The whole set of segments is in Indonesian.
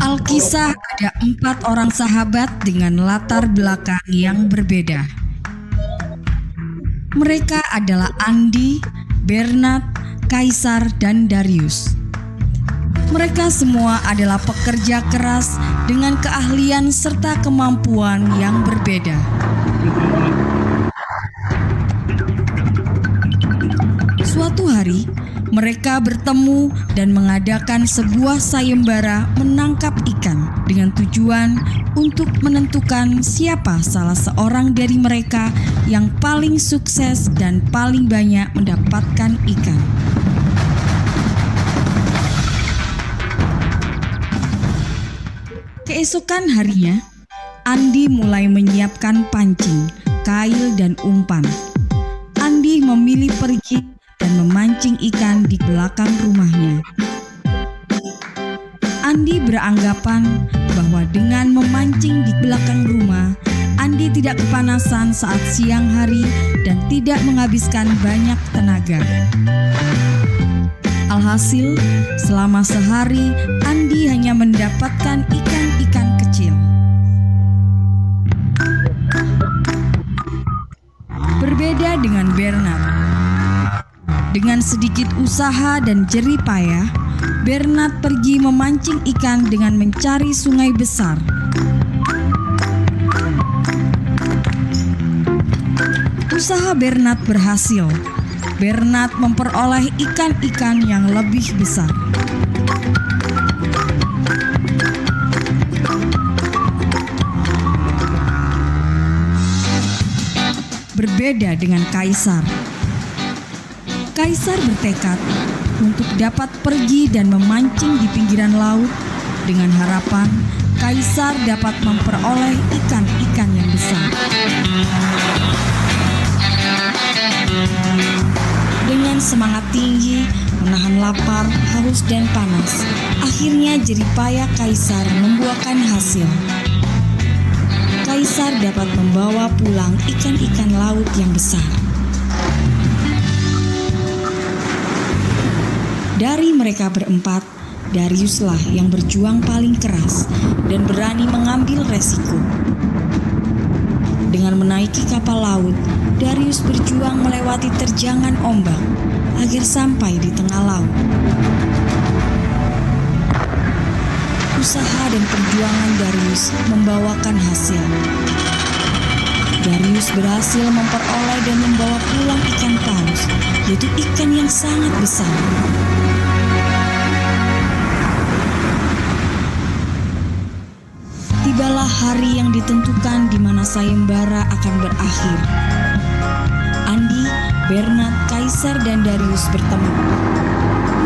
Alkisah ada 4 orang sahabat dengan latar belakang yang berbeda. Mereka adalah Andi, Bernard, Kaisar, dan Darius. Mereka semua adalah pekerja keras dengan keahlian serta kemampuan yang berbeda. Suatu hari, mereka bertemu dan mengadakan sebuah sayembara menangkap ikan dengan tujuan untuk menentukan siapa salah seorang dari mereka yang paling sukses dan paling banyak mendapatkan ikan. Keesokan harinya, Andi mulai menyiapkan pancing, kail, dan umpan. Andi memilih pergi dan memancing ikan di belakang rumahnya. Andi beranggapan bahwa dengan memancing di belakang rumah, Andi tidak kepanasan saat siang hari dan tidak menghabiskan banyak tenaga. Alhasil, selama sehari, Andi hanya mendapatkan ikan-ikan kecil. Berbeda dengan Bernard. Dengan sedikit usaha dan jerih payah, Bernard pergi memancing ikan dengan mencari sungai besar. Usaha Bernard berhasil. Bernard memperoleh ikan-ikan yang lebih besar. Berbeda dengan Kaisar. Kaisar bertekad untuk dapat pergi dan memancing di pinggiran laut dengan harapan Kaisar dapat memperoleh ikan-ikan yang besar. Dengan semangat tinggi, menahan lapar, haus, dan panas, akhirnya jerih payah Kaisar membuahkan hasil. Kaisar dapat membawa pulang ikan-ikan laut yang besar. Dari mereka berempat, Dariuslah yang berjuang paling keras dan berani mengambil resiko. Dengan menaiki kapal laut, Darius berjuang melewati terjangan ombak agar sampai di tengah laut. Usaha dan perjuangan Darius membawakan hasil. Darius berhasil memperoleh dan membawa pulang ikan paus, yaitu ikan yang sangat besar. Tibalah hari yang ditentukan di mana sayembara akan berakhir. Andi, Bernard, Kaisar, dan Darius bertemu.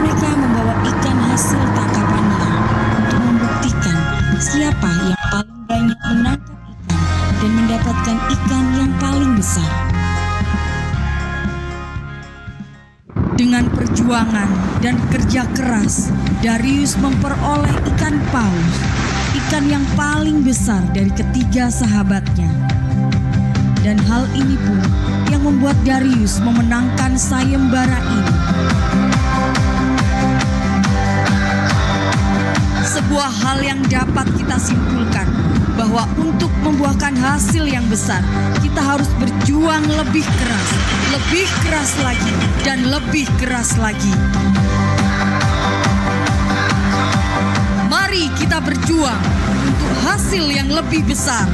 Mereka membawa ikan hasil tangkapannya untuk membuktikan siapa yang paling banyak menangkap ikan dan mendapatkan ikan yang paling besar. Dengan perjuangan dan kerja keras, Darius memperoleh ikan paus, ikan yang paling besar dari ketiga sahabatnya. Dan hal ini pun yang membuat Darius memenangkan sayembara ini. Sebuah hal yang dapat kita simpulkan bahwa untuk membuahkan hasil yang besar, kita harus berjuang lebih keras lagi, dan lebih keras lagi. Mari kita berjuang untuk hasil yang lebih besar.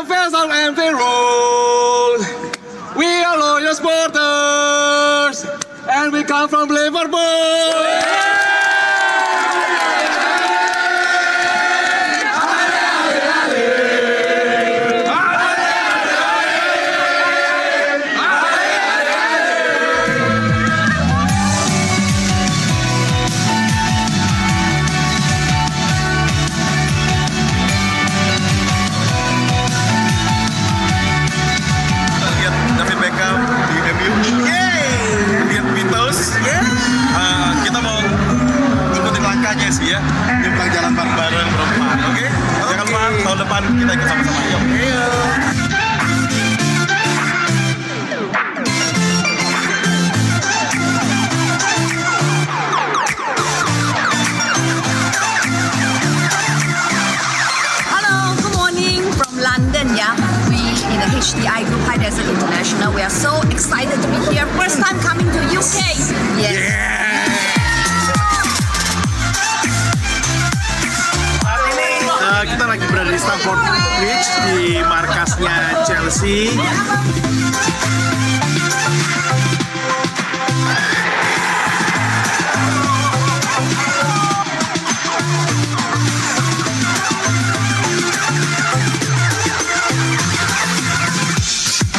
the fans of MV Road. We are loyal supporters, and we come from Liverpool. Ya, nyebrang jalan bareng berempat, oke? Jangan lupa tahun depan kita ikut sama-sama. Hello, good morning from London. Yeah, we in the HDI Group High Desert International. We are so excited to be here. First time coming to UK. Yes. Kita lagi berada di Stamford Bridge di markasnya Chelsea.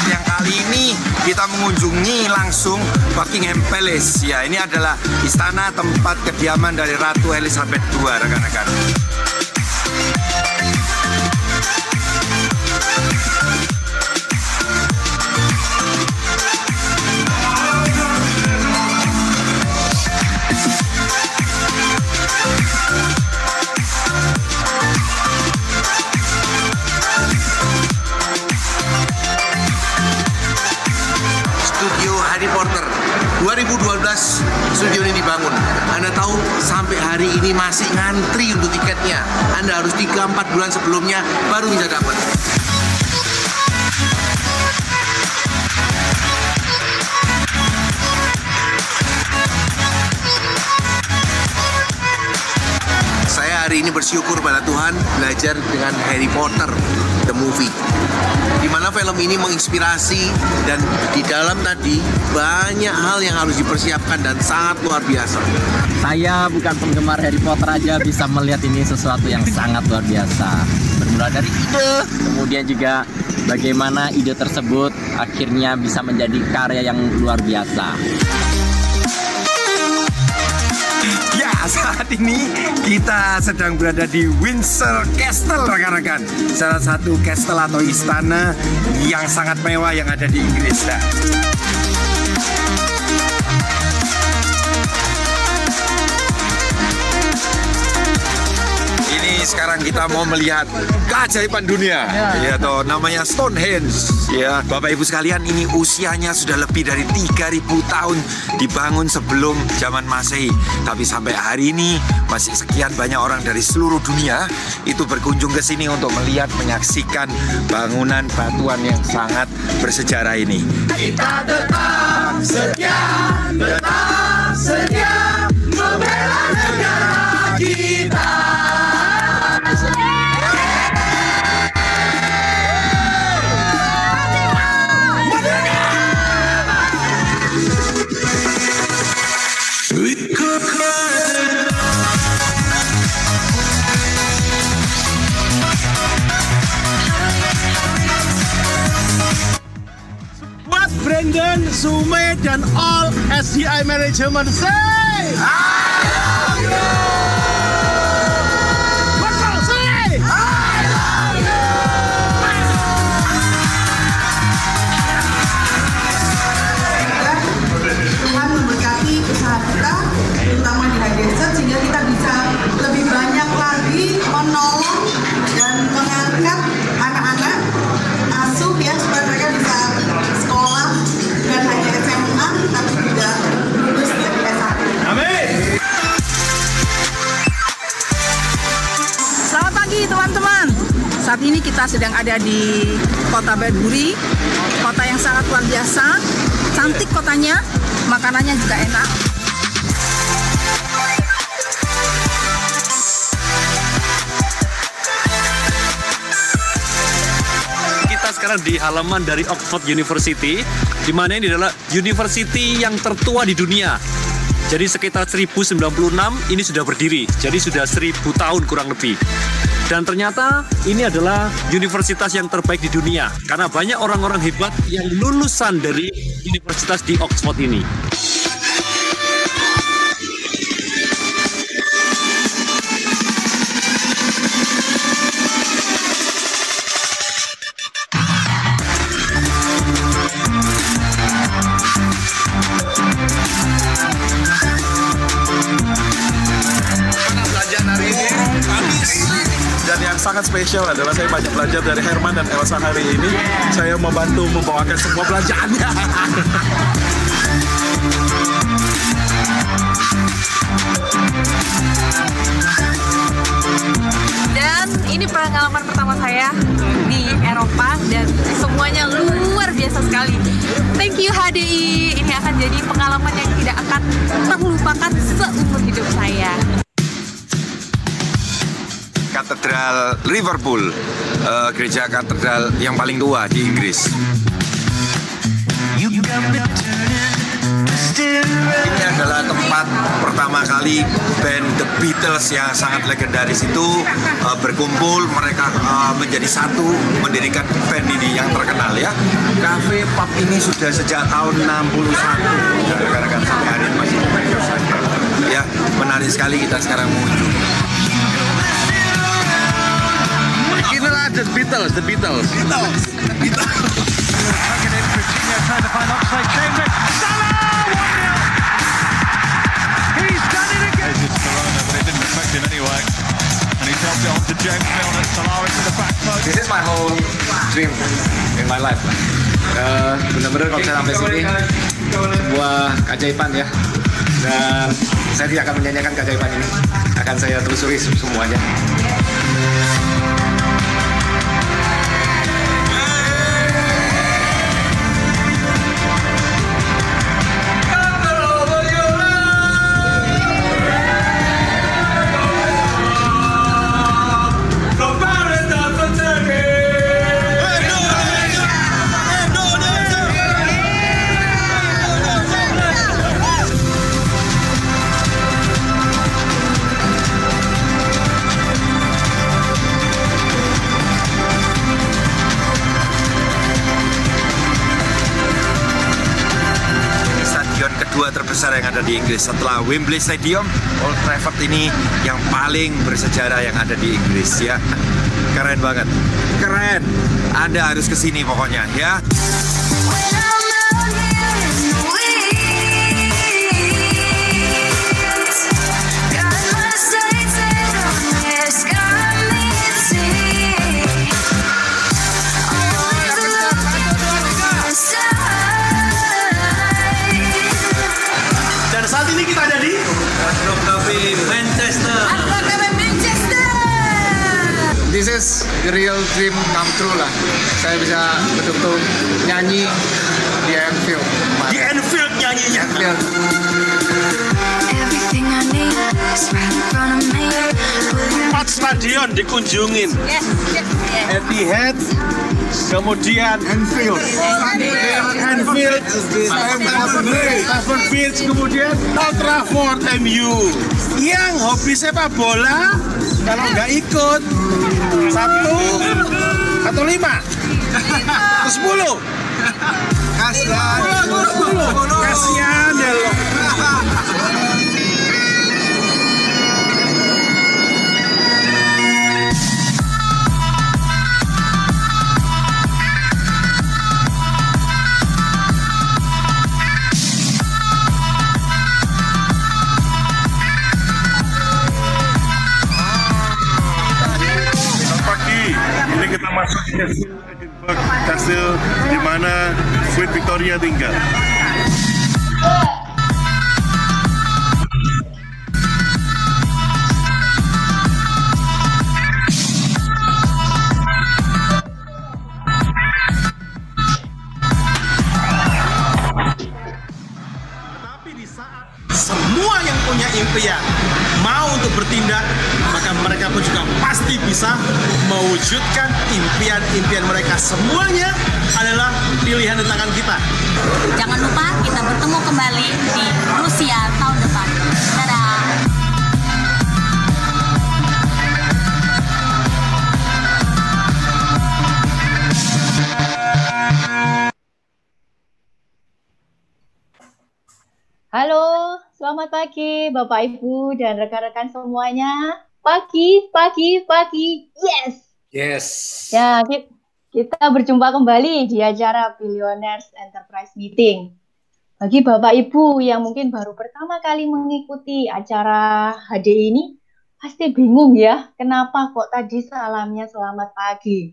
Yang kali ini kita mengunjungi langsung Buckingham Palace. Ya, ini adalah istana tempat kediaman dari Ratu Elizabeth II, rekan-rekan. Harry Potter 2012 studio ini dibangun. Anda tahu sampai hari ini masih ngantri untuk tiketnya. Anda harus 3-4 bulan sebelumnya baru bisa dapat. Saya hari ini bersyukur pada Tuhan belajar dengan Harry Potter The Movie, di mana film ini menginspirasi dan di dalam tadi banyak hal yang harus dipersiapkan dan sangat luar biasa. Saya bukan penggemar Harry Potter aja bisa melihat ini sesuatu yang sangat luar biasa. Bermula dari ide, kemudian juga bagaimana ide tersebut akhirnya bisa menjadi karya yang luar biasa. Ya, saat ini kita sedang berada di Windsor Castle, rekan-rekan. Salah satu castle atau istana yang sangat mewah yang ada di Inggris. Nah, sekarang kita mau melihat keajaiban dunia, ya toh, namanya Stonehenge. Ya, Bapak Ibu sekalian, ini usianya sudah lebih dari 3000 tahun, dibangun sebelum zaman Masehi. Tapi sampai hari ini masih sekian banyak orang dari seluruh dunia itu berkunjung ke sini untuk melihat, menyaksikan bangunan batuan yang sangat bersejarah ini. Kita tetap setia membela negara kita. Buat Brandon, Sume, dan all SDI Management say I love you! Betul, say I love you! Tuhan memberkati usaha kita, terutama di High Desert, sehingga kita bisa lebih banyak lagi menolong dan mengangkat anak-anak asuh ya, supaya mereka bisa sekolah dan hanya SMA, tapi juga lulus dari S1. Amin! Selamat pagi teman-teman. Saat ini kita sedang ada di kota Bedbury, kota yang sangat luar biasa, cantik kotanya, makanannya juga enak. sekarang di halaman dari Oxford University, di mana ini adalah university yang tertua di dunia. Jadi sekitar 1096 ini sudah berdiri, jadi sudah 1000 tahun kurang lebih. Dan ternyata ini adalah universitas yang terbaik di dunia, karena banyak orang-orang hebat yang lulusan dari universitas di Oxford ini. Dan yang sangat spesial adalah saya banyak belajar dari Herman dan Elsa hari ini. Saya membantu membawakan semua belanjaannya. Dan ini pengalaman pertama saya di Eropa dan semuanya luar biasa sekali. Thank you HDI. Ini akan jadi pengalaman yang tidak akan terlupakan seumur hidup saya. Katedral Liverpool, gereja katedral yang paling tua di Inggris. Ini adalah tempat pertama kali band The Beatles yang sangat legendaris itu berkumpul, mereka menjadi satu, mendirikan band ini yang terkenal ya. Cafe pub ini sudah sejak tahun 61, gara-gara sampai hari ini masih ya, menarik sekali kita sekarang muncul. Inilah The Beatles. This is my whole dream in my life. Benar-benar kalau saya sampai sini sebuah keajaiban ya. Dan saya tidak akan menyanyikan keajaiban ini. Akan saya telusuri semuanya. Kedua terbesar yang ada di Inggris setelah Wembley Stadium, Old Trafford ini yang paling bersejarah yang ada di Inggris ya. Keren banget, keren. Anda harus kesini pokoknya ya. Saat ini kita ada di Manchester. This is the real dream come true lah. Saya bisa betul-betul nyanyi di Anfield. Di Anfield nyanyinya. Anfield. Empat stadion dikunjungin. Yes. Etihad, kemudian Anfield, Stamford Bridge, kemudian Old Trafford MU. Yang hobi sepak bola, kalau nggak ikut 1 atau 5 atau 10. Kasihan ya lo. Ini kita masuk ke Edinburgh Castle di mana Queen Victoria tinggal. Semua yang punya impian mau untuk bertindak, maka mereka mereka pun juga pasti bisa mewujudkan impian-impian mereka. Semuanya adalah pilihan di tangan kita. Jangan lupa kita bertemu kembali di Rusia tahun depan. Dadah! Halo, selamat pagi Bapak Ibu dan rekan-rekan semuanya. Pagi, yes! Yes. Ya, kita berjumpa kembali di acara Billionaires Enterprise Meeting. Bagi Bapak Ibu yang mungkin baru pertama kali mengikuti acara HDI ini, pasti bingung ya, kenapa kok tadi salamnya selamat pagi.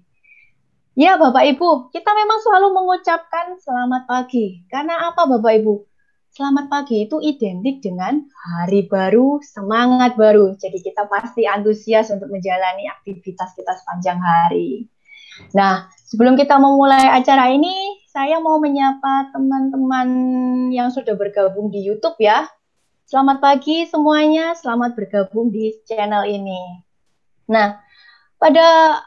Ya Bapak Ibu, kita memang selalu mengucapkan selamat pagi. Karena apa Bapak Ibu? Selamat pagi itu identik dengan hari baru, semangat baru. Jadi kita pasti antusias untuk menjalani aktivitas kita sepanjang hari. Nah, sebelum kita memulai acara ini, saya mau menyapa teman-teman yang sudah bergabung di YouTube ya. Selamat pagi semuanya, selamat bergabung di channel ini. Nah, pada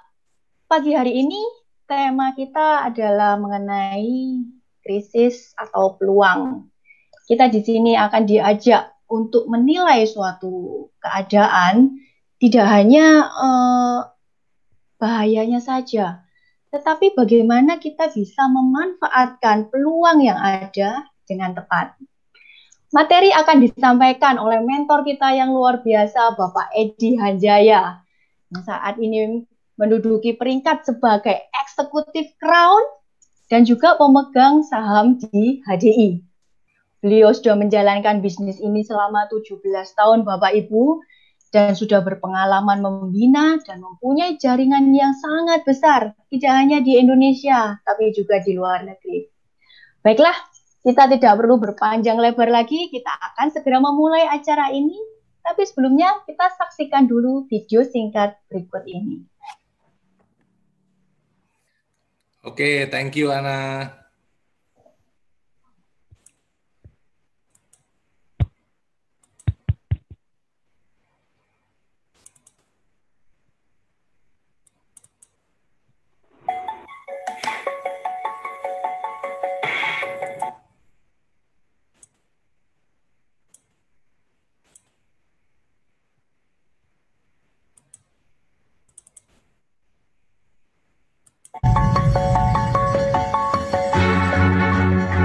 pagi hari ini, tema kita adalah mengenai krisis atau peluang. Kita di sini akan diajak untuk menilai suatu keadaan, tidak hanya bahayanya saja, tetapi bagaimana kita bisa memanfaatkan peluang yang ada dengan tepat. Materi akan disampaikan oleh mentor kita yang luar biasa, Bapak Edi Hanjaya, yang saat ini menduduki peringkat sebagai eksekutif Crown dan juga pemegang saham di HDI. Beliau sudah menjalankan bisnis ini selama 17 tahun Bapak Ibu dan sudah berpengalaman membina dan mempunyai jaringan yang sangat besar, tidak hanya di Indonesia tapi juga di luar negeri. Baiklah, kita tidak perlu berpanjang lebar lagi, kita akan segera memulai acara ini. Tapi sebelumnya kita saksikan dulu video singkat berikut ini. Oke, thank you Ana.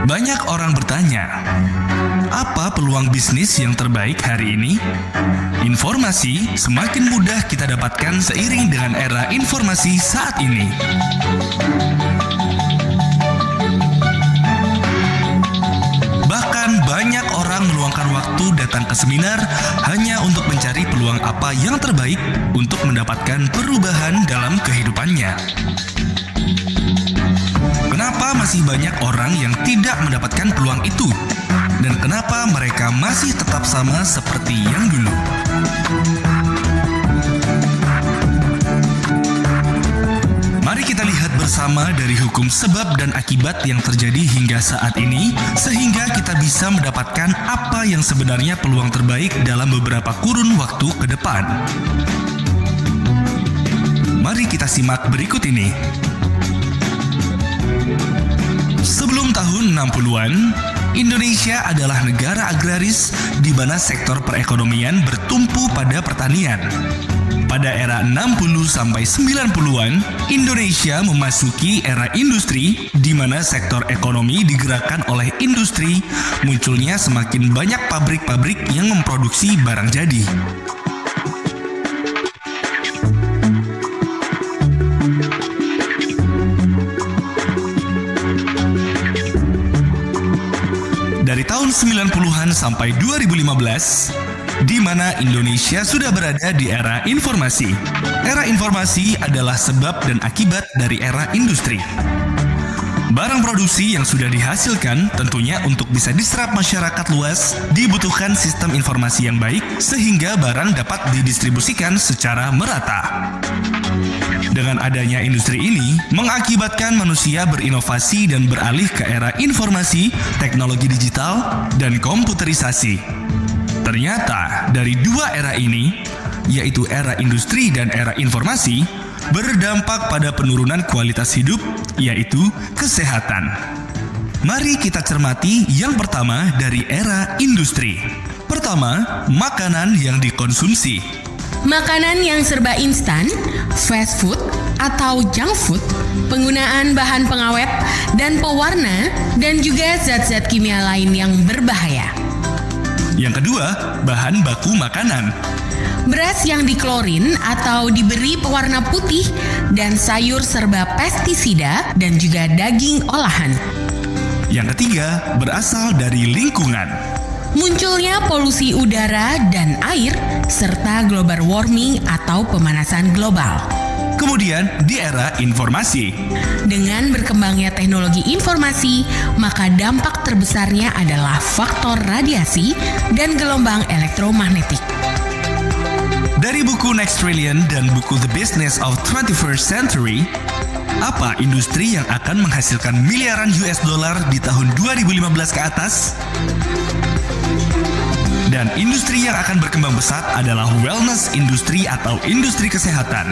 Banyak orang bertanya, apa peluang bisnis yang terbaik hari ini? Informasi semakin mudah kita dapatkan seiring dengan era informasi saat ini. Bahkan banyak orang meluangkan waktu datang ke seminar hanya untuk mencari peluang apa yang terbaik untuk mendapatkan perubahan dalam kehidupannya. Kenapa masih banyak orang yang tidak mendapatkan peluang itu? Dan kenapa mereka masih tetap sama seperti yang dulu? Mari kita lihat bersama dari hukum sebab dan akibat yang terjadi hingga saat ini, sehingga kita bisa mendapatkan apa yang sebenarnya peluang terbaik dalam beberapa kurun waktu ke depan. Mari kita simak berikut ini. Sebelum tahun 60-an, Indonesia adalah negara agraris di mana sektor perekonomian bertumpu pada pertanian. Pada era 60 sampai 90-an, Indonesia memasuki era industri di mana sektor ekonomi digerakkan oleh industri, munculnya semakin banyak pabrik-pabrik yang memproduksi barang jadi. Dari tahun 90-an sampai 2015, di mana Indonesia sudah berada di era informasi. Era informasi adalah sebab dan akibat dari era industri. Barang produksi yang sudah dihasilkan tentunya untuk bisa diserap masyarakat luas dibutuhkan sistem informasi yang baik sehingga barang dapat didistribusikan secara merata. Dengan adanya industri ini, mengakibatkan manusia berinovasi dan beralih ke era informasi, teknologi digital, dan komputerisasi. Ternyata, dari dua era ini, yaitu era industri dan era informasi, berdampak pada penurunan kualitas hidup, yaitu kesehatan. Mari kita cermati yang pertama dari era industri. Pertama, makanan yang dikonsumsi. Makanan yang serba instan, fast food, atau junk food, penggunaan bahan pengawet dan pewarna, dan juga zat-zat kimia lain yang berbahaya. Yang kedua, bahan baku makanan. Beras yang diklorin atau diberi pewarna putih, dan sayur serba pestisida, dan juga daging olahan. Yang ketiga, berasal dari lingkungan. Munculnya polusi udara dan air, serta global warming atau pemanasan global. Kemudian di era informasi. Dengan berkembangnya teknologi informasi, maka dampak terbesarnya adalah faktor radiasi dan gelombang elektromagnetik. Dari buku Next Trillion dan buku The Business of 21st Century, apa industri yang akan menghasilkan miliaran US dollar di tahun 2015 ke atas? Dan industri yang akan berkembang pesat adalah wellness industri atau industri kesehatan.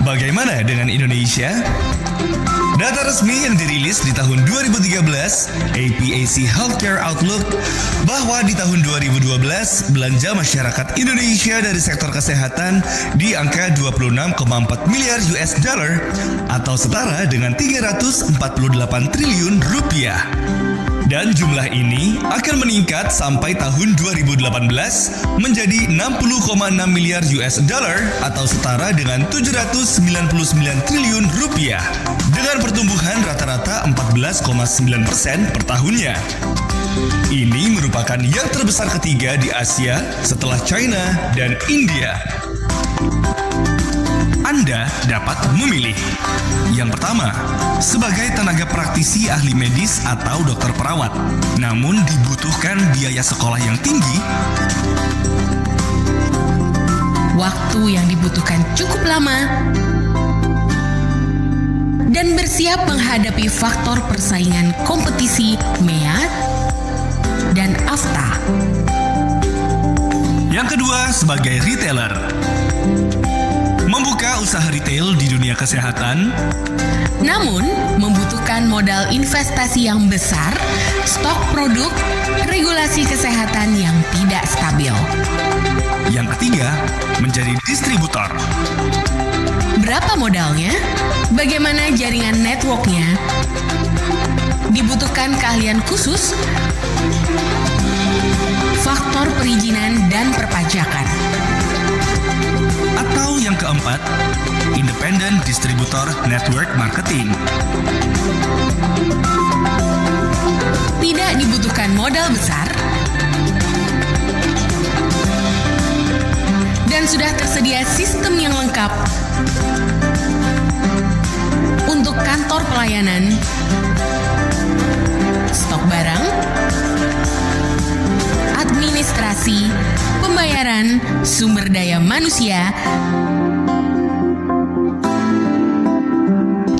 Bagaimana dengan Indonesia? Data resmi yang dirilis di tahun 2013, APAC Healthcare Outlook, bahwa di tahun 2012, belanja masyarakat Indonesia dari sektor kesehatan di angka 26,4 miliar US dollar atau setara dengan 348 triliun rupiah. Dan jumlah ini akan meningkat sampai tahun 2018 menjadi 60,6 miliar US dollar atau setara dengan 799 triliun rupiah dengan pertumbuhan rata-rata 14,9% per tahunnya. Ini merupakan yang terbesar ketiga di Asia setelah China dan India. Anda dapat memilih. Yang pertama, sebagai tenaga praktisi ahli medis atau dokter perawat, namun dibutuhkan biaya sekolah yang tinggi, waktu yang dibutuhkan cukup lama, dan bersiap menghadapi faktor persaingan kompetisi MEA dan AFTA. Yang kedua, sebagai retailer. Membuka usaha retail di dunia kesehatan, namun membutuhkan modal investasi yang besar, stok produk, regulasi kesehatan yang tidak stabil. Yang ketiga, menjadi distributor. Berapa modalnya? Bagaimana jaringan networknya? Dibutuhkan keahlian khusus, faktor perizinan dan perpajakan. Atau yang keempat, independent distributor network marketing. Tidak dibutuhkan modal besar dan sudah tersedia sistem yang lengkap untuk kantor pelayanan, stok barang, administrasi, pembayaran, sumber daya manusia,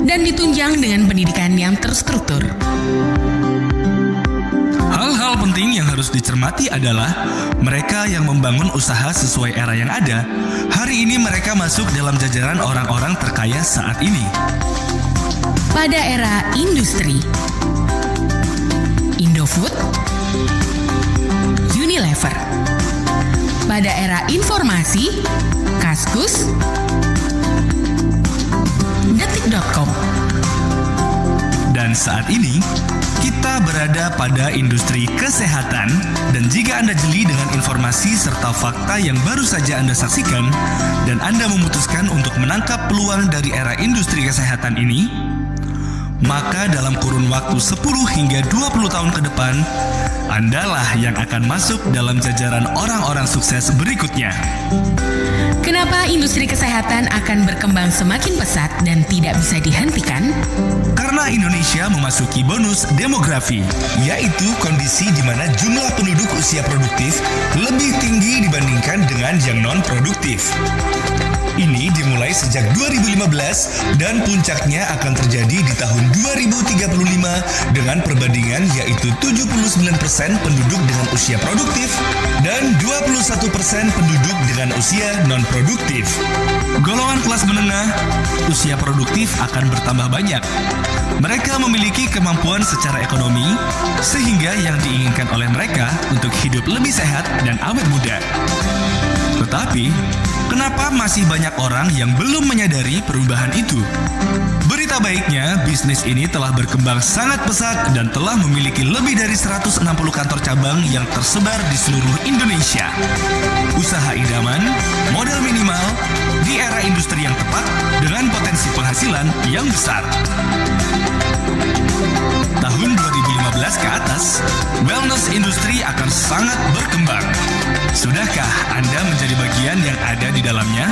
dan ditunjang dengan pendidikan yang terstruktur. Hal-hal penting yang harus dicermati adalah mereka yang membangun usaha sesuai era yang ada. Hari ini mereka masuk dalam jajaran orang-orang terkaya saat ini. Pada era industri, Indofood, Unilever. Pada era informasi, Kaskus, Detik.com. Dan saat ini, kita berada pada industri kesehatan. Dan jika Anda jeli dengan informasi serta fakta yang baru saja Anda saksikan, dan Anda memutuskan untuk menangkap peluang dari era industri kesehatan ini, maka dalam kurun waktu 10 hingga 20 tahun ke depan, Andalah yang akan masuk dalam jajaran orang-orang sukses berikutnya. Kenapa industri kesehatan akan berkembang semakin pesat dan tidak bisa dihentikan? Karena Indonesia memasuki bonus demografi, yaitu kondisi di mana jumlah penduduk usia produktif lebih tinggi dibandingkan dengan yang non-produktif. Ini dimulai sejak 2015 dan puncaknya akan terjadi di tahun 2035 dengan perbandingan yaitu 79% penduduk dengan usia produktif dan 21% penduduk dengan usia non-produktif. Golongan kelas menengah, usia produktif akan bertambah banyak. Mereka memiliki kemampuan secara ekonomi sehingga yang diinginkan oleh mereka untuk hidup lebih sehat dan awet muda. Tetapi, kenapa masih banyak orang yang belum menyadari perubahan itu? Berita baiknya, bisnis ini telah berkembang sangat pesat dan telah memiliki lebih dari 160 kantor cabang yang tersebar di seluruh Indonesia. Usaha idaman, modal minimal, di era industri yang tepat dengan potensi penghasilan yang besar. Tahun 2015 ke atas, wellness industri akan sangat berkembang. Sudahkah Anda menjadi bagian yang ada di dalamnya?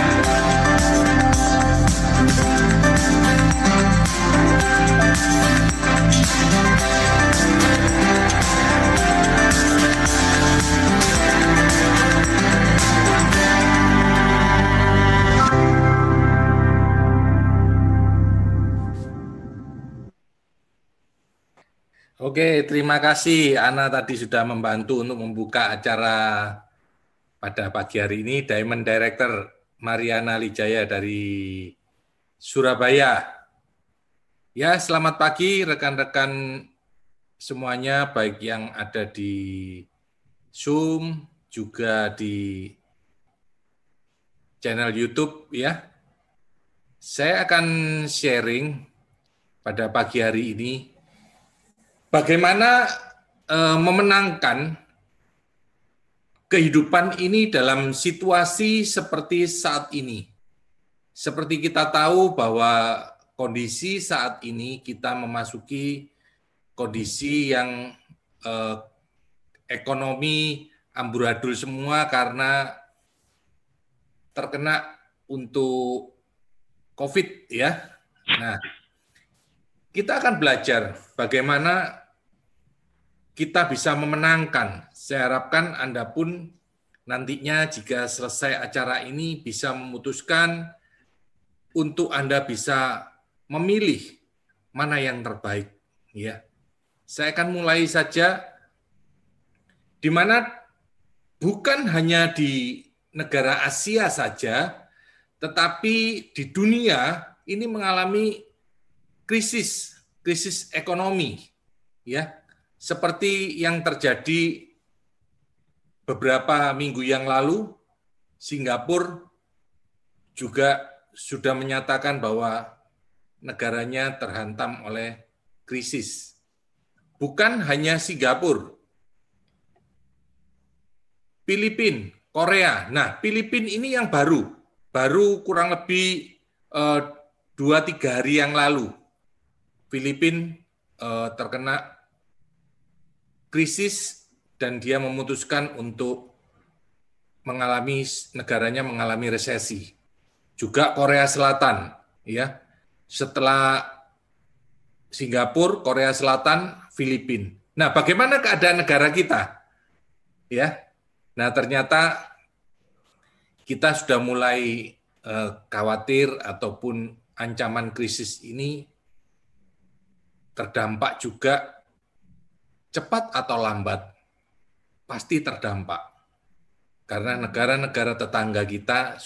Oke, terima kasih Ana tadi sudah membantu untuk membuka acara pada pagi hari ini. Diamond Director Mariana Lijaya dari Surabaya. Ya, selamat pagi rekan-rekan semuanya, baik yang ada di Zoom, juga di channel YouTube ya. Saya akan sharing pada pagi hari ini bagaimana memenangkan kehidupan ini dalam situasi seperti saat ini. Seperti kita tahu bahwa kondisi saat ini kita memasuki kondisi yang ekonomi amburadul semua karena terkena untuk COVID ya. Nah, kita akan belajar bagaimana kita bisa memenangkan. Saya harapkan Anda pun nantinya jika selesai acara ini bisa memutuskan untuk Anda bisa memilih mana yang terbaik. Ya, saya akan mulai saja di mana bukan hanya di negara Asia saja, tetapi di dunia ini mengalami krisis ekonomi, ya. Seperti yang terjadi beberapa minggu yang lalu, Singapura juga sudah menyatakan bahwa negaranya terhantam oleh krisis. Bukan hanya Singapura, Filipina, Korea. Nah, Filipina ini yang baru kurang lebih 2-3 hari yang lalu. Filipina terkena krisis dan dia memutuskan untuk negaranya mengalami resesi. Juga Korea Selatan, ya. Setelah Singapura, Korea Selatan, Filipina. Nah, bagaimana keadaan negara kita? Ya. Nah, ternyata kita sudah mulai khawatir ataupun ancaman krisis ini terdampak juga cepat atau lambat, pasti terdampak. Karena negara-negara tetangga kita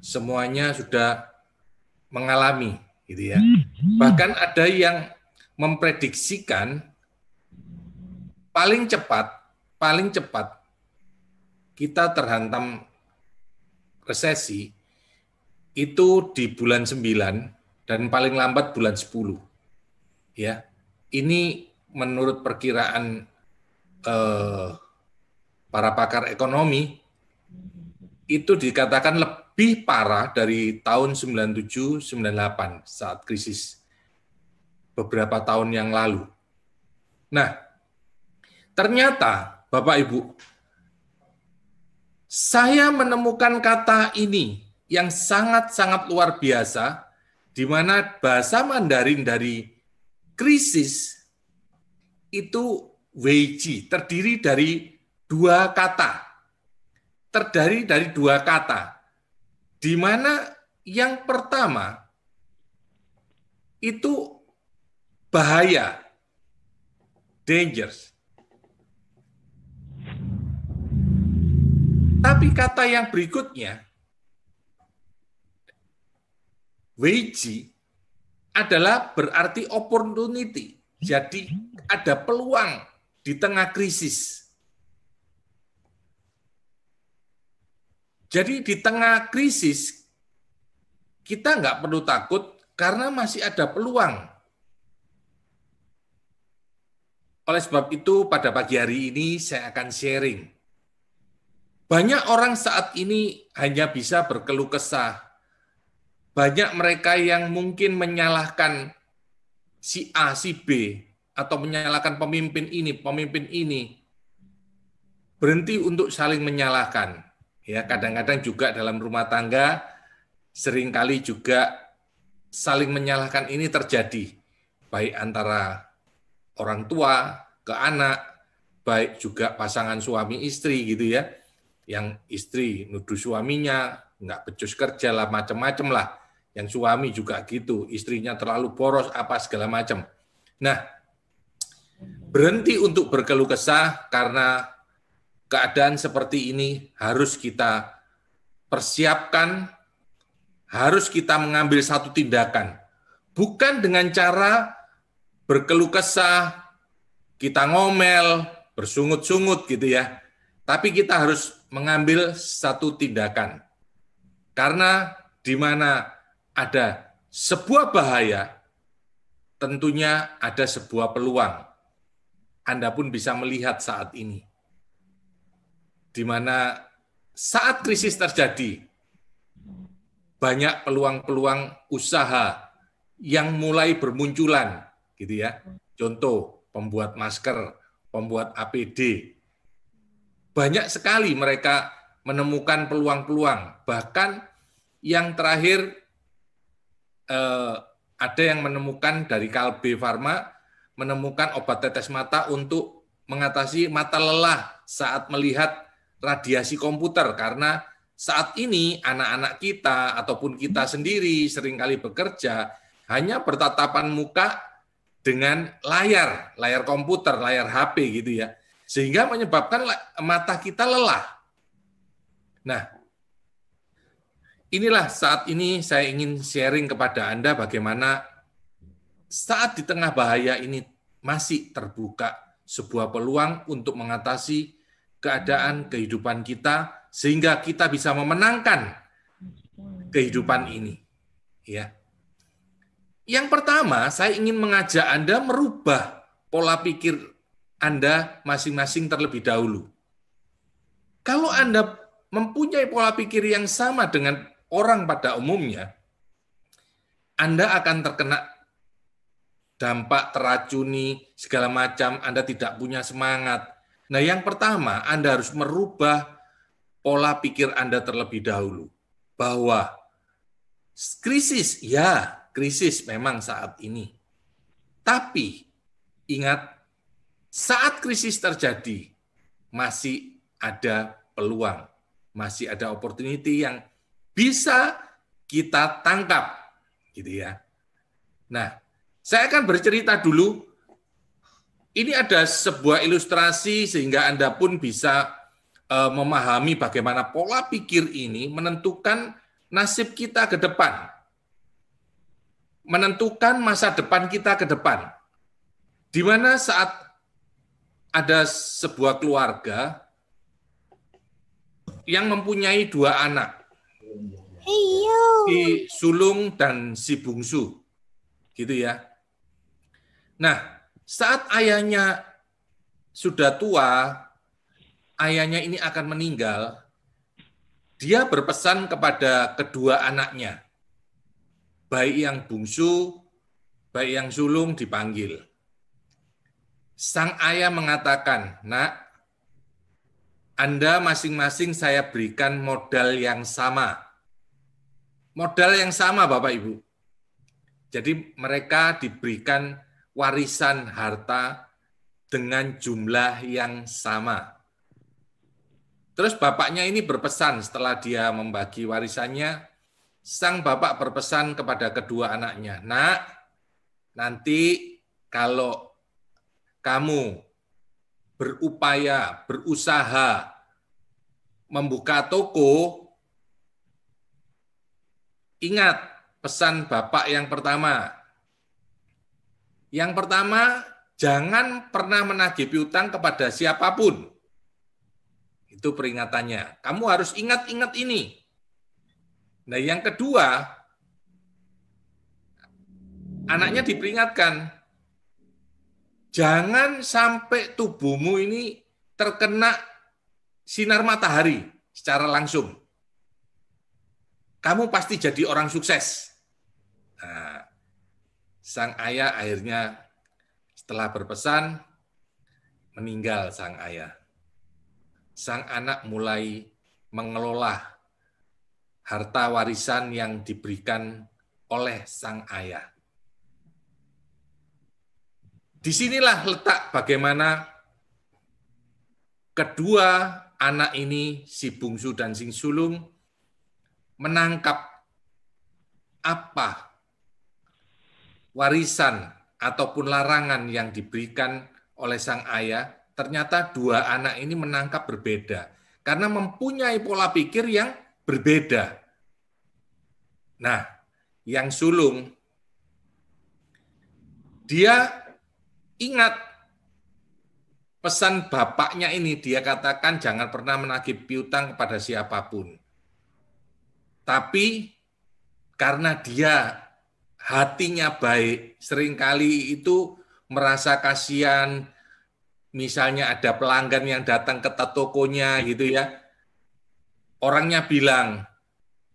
semuanya sudah mengalami, gitu ya. Bahkan ada yang memprediksikan paling cepat kita terhantam resesi itu di bulan 9 dan paling lambat bulan 10. Ya. Ini menurut perkiraan para pakar ekonomi, itu dikatakan lebih parah dari tahun 97-98 saat krisis beberapa tahun yang lalu. Nah, ternyata Bapak Ibu, saya menemukan kata ini yang sangat-sangat luar biasa, di mana bahasa Mandarin dari krisis itu weiji, terdiri dari dua kata. di mana yang pertama itu bahaya, dangerous. Tapi kata yang berikutnya, weiji, adalah berarti opportunity. Jadi ada peluang di tengah krisis. Jadi di tengah krisis, kita nggak perlu takut karena masih ada peluang. Oleh sebab itu, pada pagi hari ini saya akan sharing. Banyak orang saat ini hanya bisa berkeluh kesah. Banyak mereka yang mungkin menyalahkan si A, si B, atau menyalahkan pemimpin ini, pemimpin ini. Berhenti untuk saling menyalahkan. Ya, kadang-kadang juga dalam rumah tangga, seringkali juga saling menyalahkan ini terjadi. Baik antara orang tua ke anak, baik juga pasangan suami istri gitu ya. Yang istri nuduh suaminya, nggak becus kerja lah, macam-macam lah. Yang suami juga gitu, istrinya terlalu boros, apa segala macam. Nah, berhenti untuk berkeluh kesah karena keadaan seperti ini harus kita persiapkan, harus kita mengambil satu tindakan. Bukan dengan cara berkeluh kesah, kita ngomel, bersungut-sungut gitu ya. Tapi kita harus mengambil satu tindakan. Karena di mana ada sebuah bahaya, tentunya ada sebuah peluang. Anda pun bisa melihat saat ini. Di mana saat krisis terjadi, banyak peluang-peluang usaha yang mulai bermunculan, gitu ya. Contoh, pembuat masker, pembuat APD. Banyak sekali mereka menemukan peluang-peluang. Bahkan yang terakhir ada yang menemukan dari Kalbe Farma, menemukan obat tetes mata untuk mengatasi mata lelah saat melihat radiasi komputer. Karena saat ini anak-anak kita ataupun kita sendiri seringkali bekerja hanya bertatapan muka dengan layar komputer, layar HP gitu ya. Sehingga menyebabkan mata kita lelah. Nah, inilah saat ini saya ingin sharing kepada Anda bagaimana saat di tengah bahaya ini masih terbuka sebuah peluang untuk mengatasi keadaan kehidupan kita sehingga kita bisa memenangkan kehidupan ini. Ya. Yang pertama, saya ingin mengajak Anda merubah pola pikir Anda masing-masing terlebih dahulu. Kalau Anda mempunyai pola pikir yang sama dengan orang pada umumnya, Anda akan terkena dampak teracuni, segala macam, Anda tidak punya semangat. Nah, yang pertama, Anda harus merubah pola pikir Anda terlebih dahulu. Bahwa krisis, ya, krisis memang saat ini. Tapi, ingat, saat krisis terjadi, masih ada peluang, masih ada opportunity yang bisa kita tangkap, gitu ya. Nah, saya akan bercerita dulu. Ini ada sebuah ilustrasi sehingga Anda pun bisa memahami bagaimana pola pikir ini menentukan nasib kita ke depan, menentukan masa depan kita ke depan. Di mana saat ada sebuah keluarga yang mempunyai 2 anak, si sulung dan si bungsu, gitu ya. Nah, saat ayahnya sudah tua, ayahnya ini akan meninggal, dia berpesan kepada kedua anaknya, baik yang bungsu, baik yang sulung dipanggil. Sang ayah mengatakan, "Nak, Anda masing-masing saya berikan modal yang sama." Modal yang sama, Bapak Ibu. Jadi mereka diberikan warisan harta dengan jumlah yang sama. Terus bapaknya ini berpesan setelah dia membagi warisannya, sang bapak berpesan kepada kedua anaknya, "Nak, nanti kalau kamu berupaya, berusaha membuka toko, ingat pesan bapak yang pertama. Yang pertama, jangan pernah menagih piutang kepada siapapun." Itu peringatannya. Kamu harus ingat-ingat ini. Nah, yang kedua, anaknya diperingatkan, jangan sampai tubuhmu ini terkena sinar matahari secara langsung. Kamu pasti jadi orang sukses. Nah, sang ayah akhirnya setelah berpesan, meninggal sang ayah. Sang anak mulai mengelola harta warisan yang diberikan oleh sang ayah. Disinilah letak bagaimana kedua anak ini, si bungsu dan si sulung, menangkap apa warisan ataupun larangan yang diberikan oleh sang ayah. Ternyata dua anak ini menangkap berbeda karena mempunyai pola pikir yang berbeda. Nah, yang sulung, dia ingat pesan bapaknya ini, dia katakan jangan pernah menagih piutang kepada siapapun. Tapi karena dia hatinya baik, seringkali itu merasa kasihan, misalnya ada pelanggan yang datang ke tokonya gitu ya, orangnya bilang,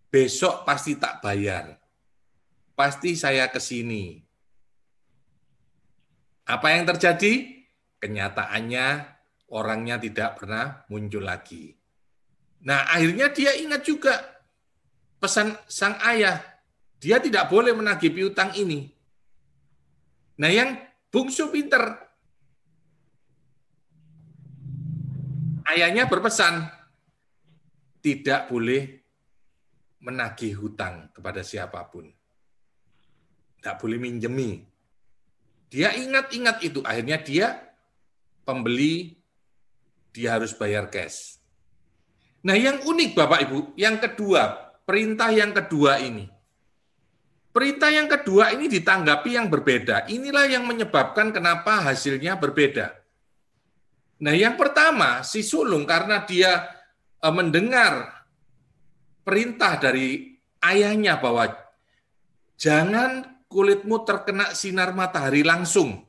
besok pasti tak bayar, pasti saya ke sini. Apa yang terjadi? Kenyataannya orangnya tidak pernah muncul lagi. Nah, akhirnya dia ingat juga pesan sang ayah, dia tidak boleh menagih piutang ini. Nah, yang bungsu pinter, ayahnya berpesan, tidak boleh menagih hutang kepada siapapun. Tidak boleh minjemi. Dia ingat-ingat itu, akhirnya dia pembeli, dia harus bayar cash. Nah, yang unik Bapak Ibu, yang kedua, perintah yang kedua ini. Perintah yang kedua ini ditanggapi yang berbeda. Inilah yang menyebabkan kenapa hasilnya berbeda. Nah, yang pertama, si sulung karena dia mendengar perintah dari ayahnya bahwa jangan kulitmu terkena sinar matahari langsung.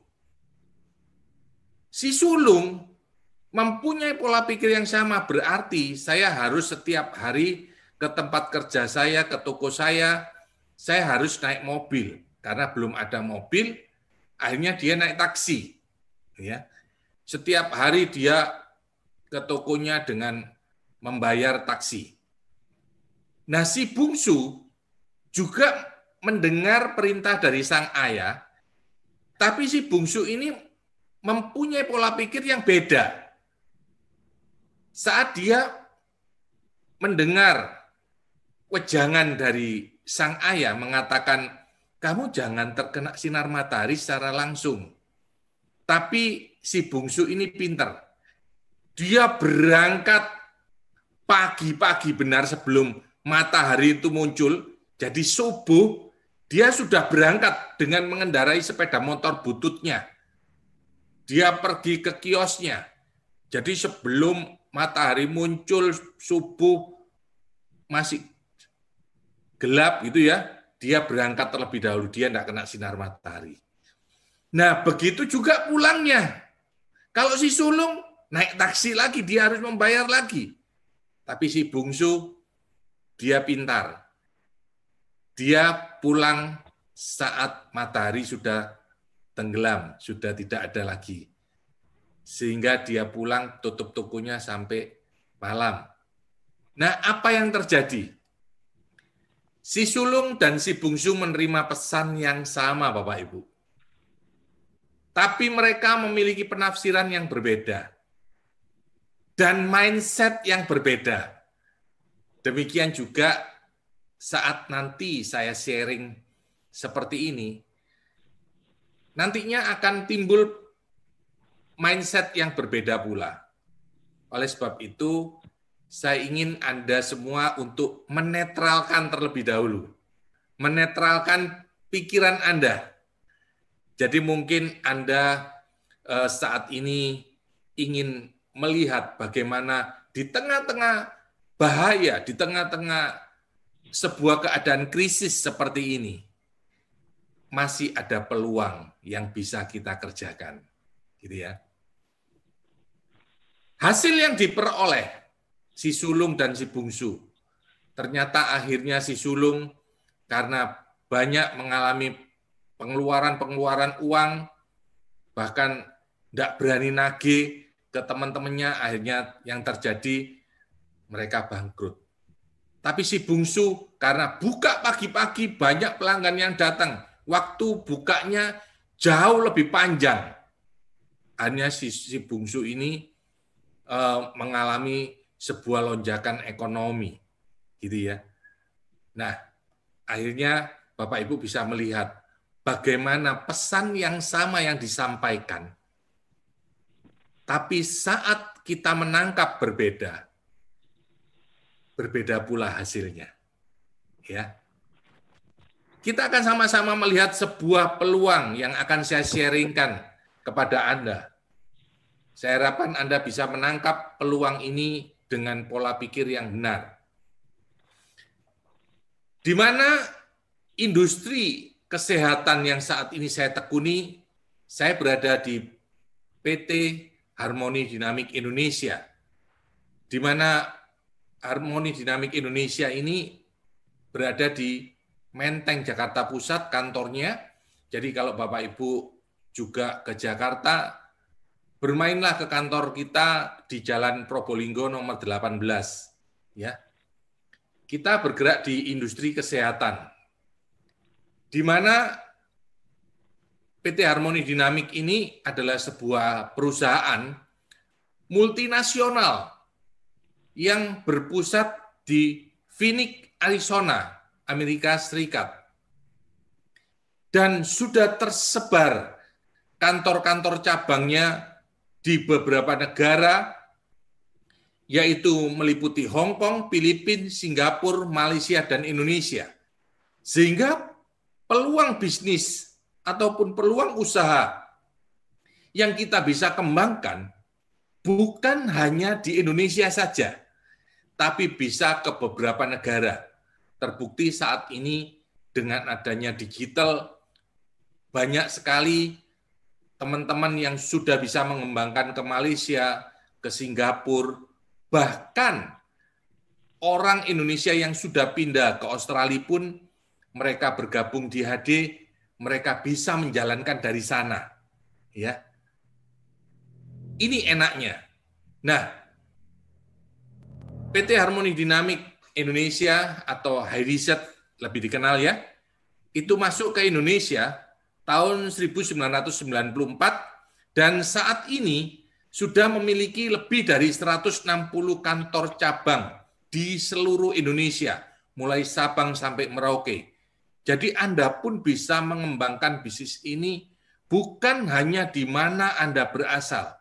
Si sulung mempunyai pola pikir yang sama, berarti saya harus setiap hari ke tempat kerja saya, ke toko saya harus naik mobil. Karena belum ada mobil, akhirnya dia naik taksi. Ya. Setiap hari dia ke tokonya dengan membayar taksi. Nah, si bungsu juga mendengar perintah dari sang ayah, tapi si bungsu ini mempunyai pola pikir yang beda. Saat dia mendengar wejangan dari sang ayah mengatakan, kamu jangan terkena sinar matahari secara langsung. Tapi si bungsu ini pinter. Dia berangkat pagi-pagi benar sebelum matahari itu muncul, jadi subuh, dia sudah berangkat dengan mengendarai sepeda motor bututnya. Dia pergi ke kiosnya. Jadi sebelum matahari muncul, subuh masih gelap gitu ya, dia berangkat terlebih dahulu, dia tidak kena sinar matahari. Nah, begitu juga pulangnya. Kalau si sulung naik taksi lagi, dia harus membayar lagi. Tapi si bungsu, dia pintar. Dia pulang saat matahari sudah tenggelam, sudah tidak ada lagi. Sehingga dia pulang tutup tokonya sampai malam. Nah, apa yang terjadi? Si sulung dan si bungsu menerima pesan yang sama, Bapak Ibu. Tapi mereka memiliki penafsiran yang berbeda. Dan mindset yang berbeda. Demikian juga saat nanti saya sharing seperti ini, nantinya akan timbul mindset yang berbeda pula. Oleh sebab itu, saya ingin Anda semua untuk menetralkan terlebih dahulu. Menetralkan pikiran Anda. Jadi mungkin Anda saat ini ingin melihat bagaimana di tengah-tengah bahaya, di tengah-tengah sebuah keadaan krisis seperti ini, masih ada peluang yang bisa kita kerjakan. Gitu ya. Hasil yang diperoleh si sulung dan si bungsu, ternyata akhirnya si sulung karena banyak mengalami pengeluaran uang, bahkan tidak berani nagih ke teman-temannya, akhirnya yang terjadi mereka bangkrut. Tapi si bungsu karena buka pagi-pagi banyak pelanggan yang datang, waktu bukanya jauh lebih panjang. Akhirnya si bungsu ini mengalami sebuah lonjakan ekonomi, gitu ya. Nah, akhirnya Bapak Ibu bisa melihat bagaimana pesan yang sama yang disampaikan, tapi saat kita menangkap berbeda pula hasilnya. Ya. Kita akan sama-sama melihat sebuah peluang yang akan saya sharingkan kepada Anda. Saya harapkan Anda bisa menangkap peluang ini dengan pola pikir yang benar. Di mana industri kesehatan yang saat ini saya tekuni, saya berada di PT Harmoni Dinamik Indonesia, di mana Harmoni Dinamik Indonesia ini berada di Menteng, Jakarta Pusat, kantornya. Jadi kalau Bapak Ibu juga ke Jakarta, bermainlah ke kantor kita di Jalan Probolinggo nomor 18. Ya. Kita bergerak di industri kesehatan, di mana PT Harmoni Dinamik ini adalah sebuah perusahaan multinasional yang berpusat di Phoenix, Arizona, Amerika Serikat. Dan sudah tersebar kantor-kantor cabangnya di beberapa negara, yaitu meliputi Hong Kong, Filipina, Singapura, Malaysia, dan Indonesia. Sehingga peluang bisnis ataupun peluang usaha yang kita bisa kembangkan bukan hanya di Indonesia saja, tapi bisa ke beberapa negara. Terbukti saat ini dengan adanya digital, banyak sekali teman-teman yang sudah bisa mengembangkan ke Malaysia, ke Singapura, bahkan orang Indonesia yang sudah pindah ke Australia pun mereka bergabung di HD, mereka bisa menjalankan dari sana. Ya. Ini enaknya. Nah, PT Harmoni Dinamik Indonesia atau HiReset lebih dikenal ya, itu masuk ke Indonesia tahun 1994 dan saat ini sudah memiliki lebih dari 160 kantor cabang di seluruh Indonesia, mulai Sabang sampai Merauke. Jadi Anda pun bisa mengembangkan bisnis ini bukan hanya di mana Anda berasal,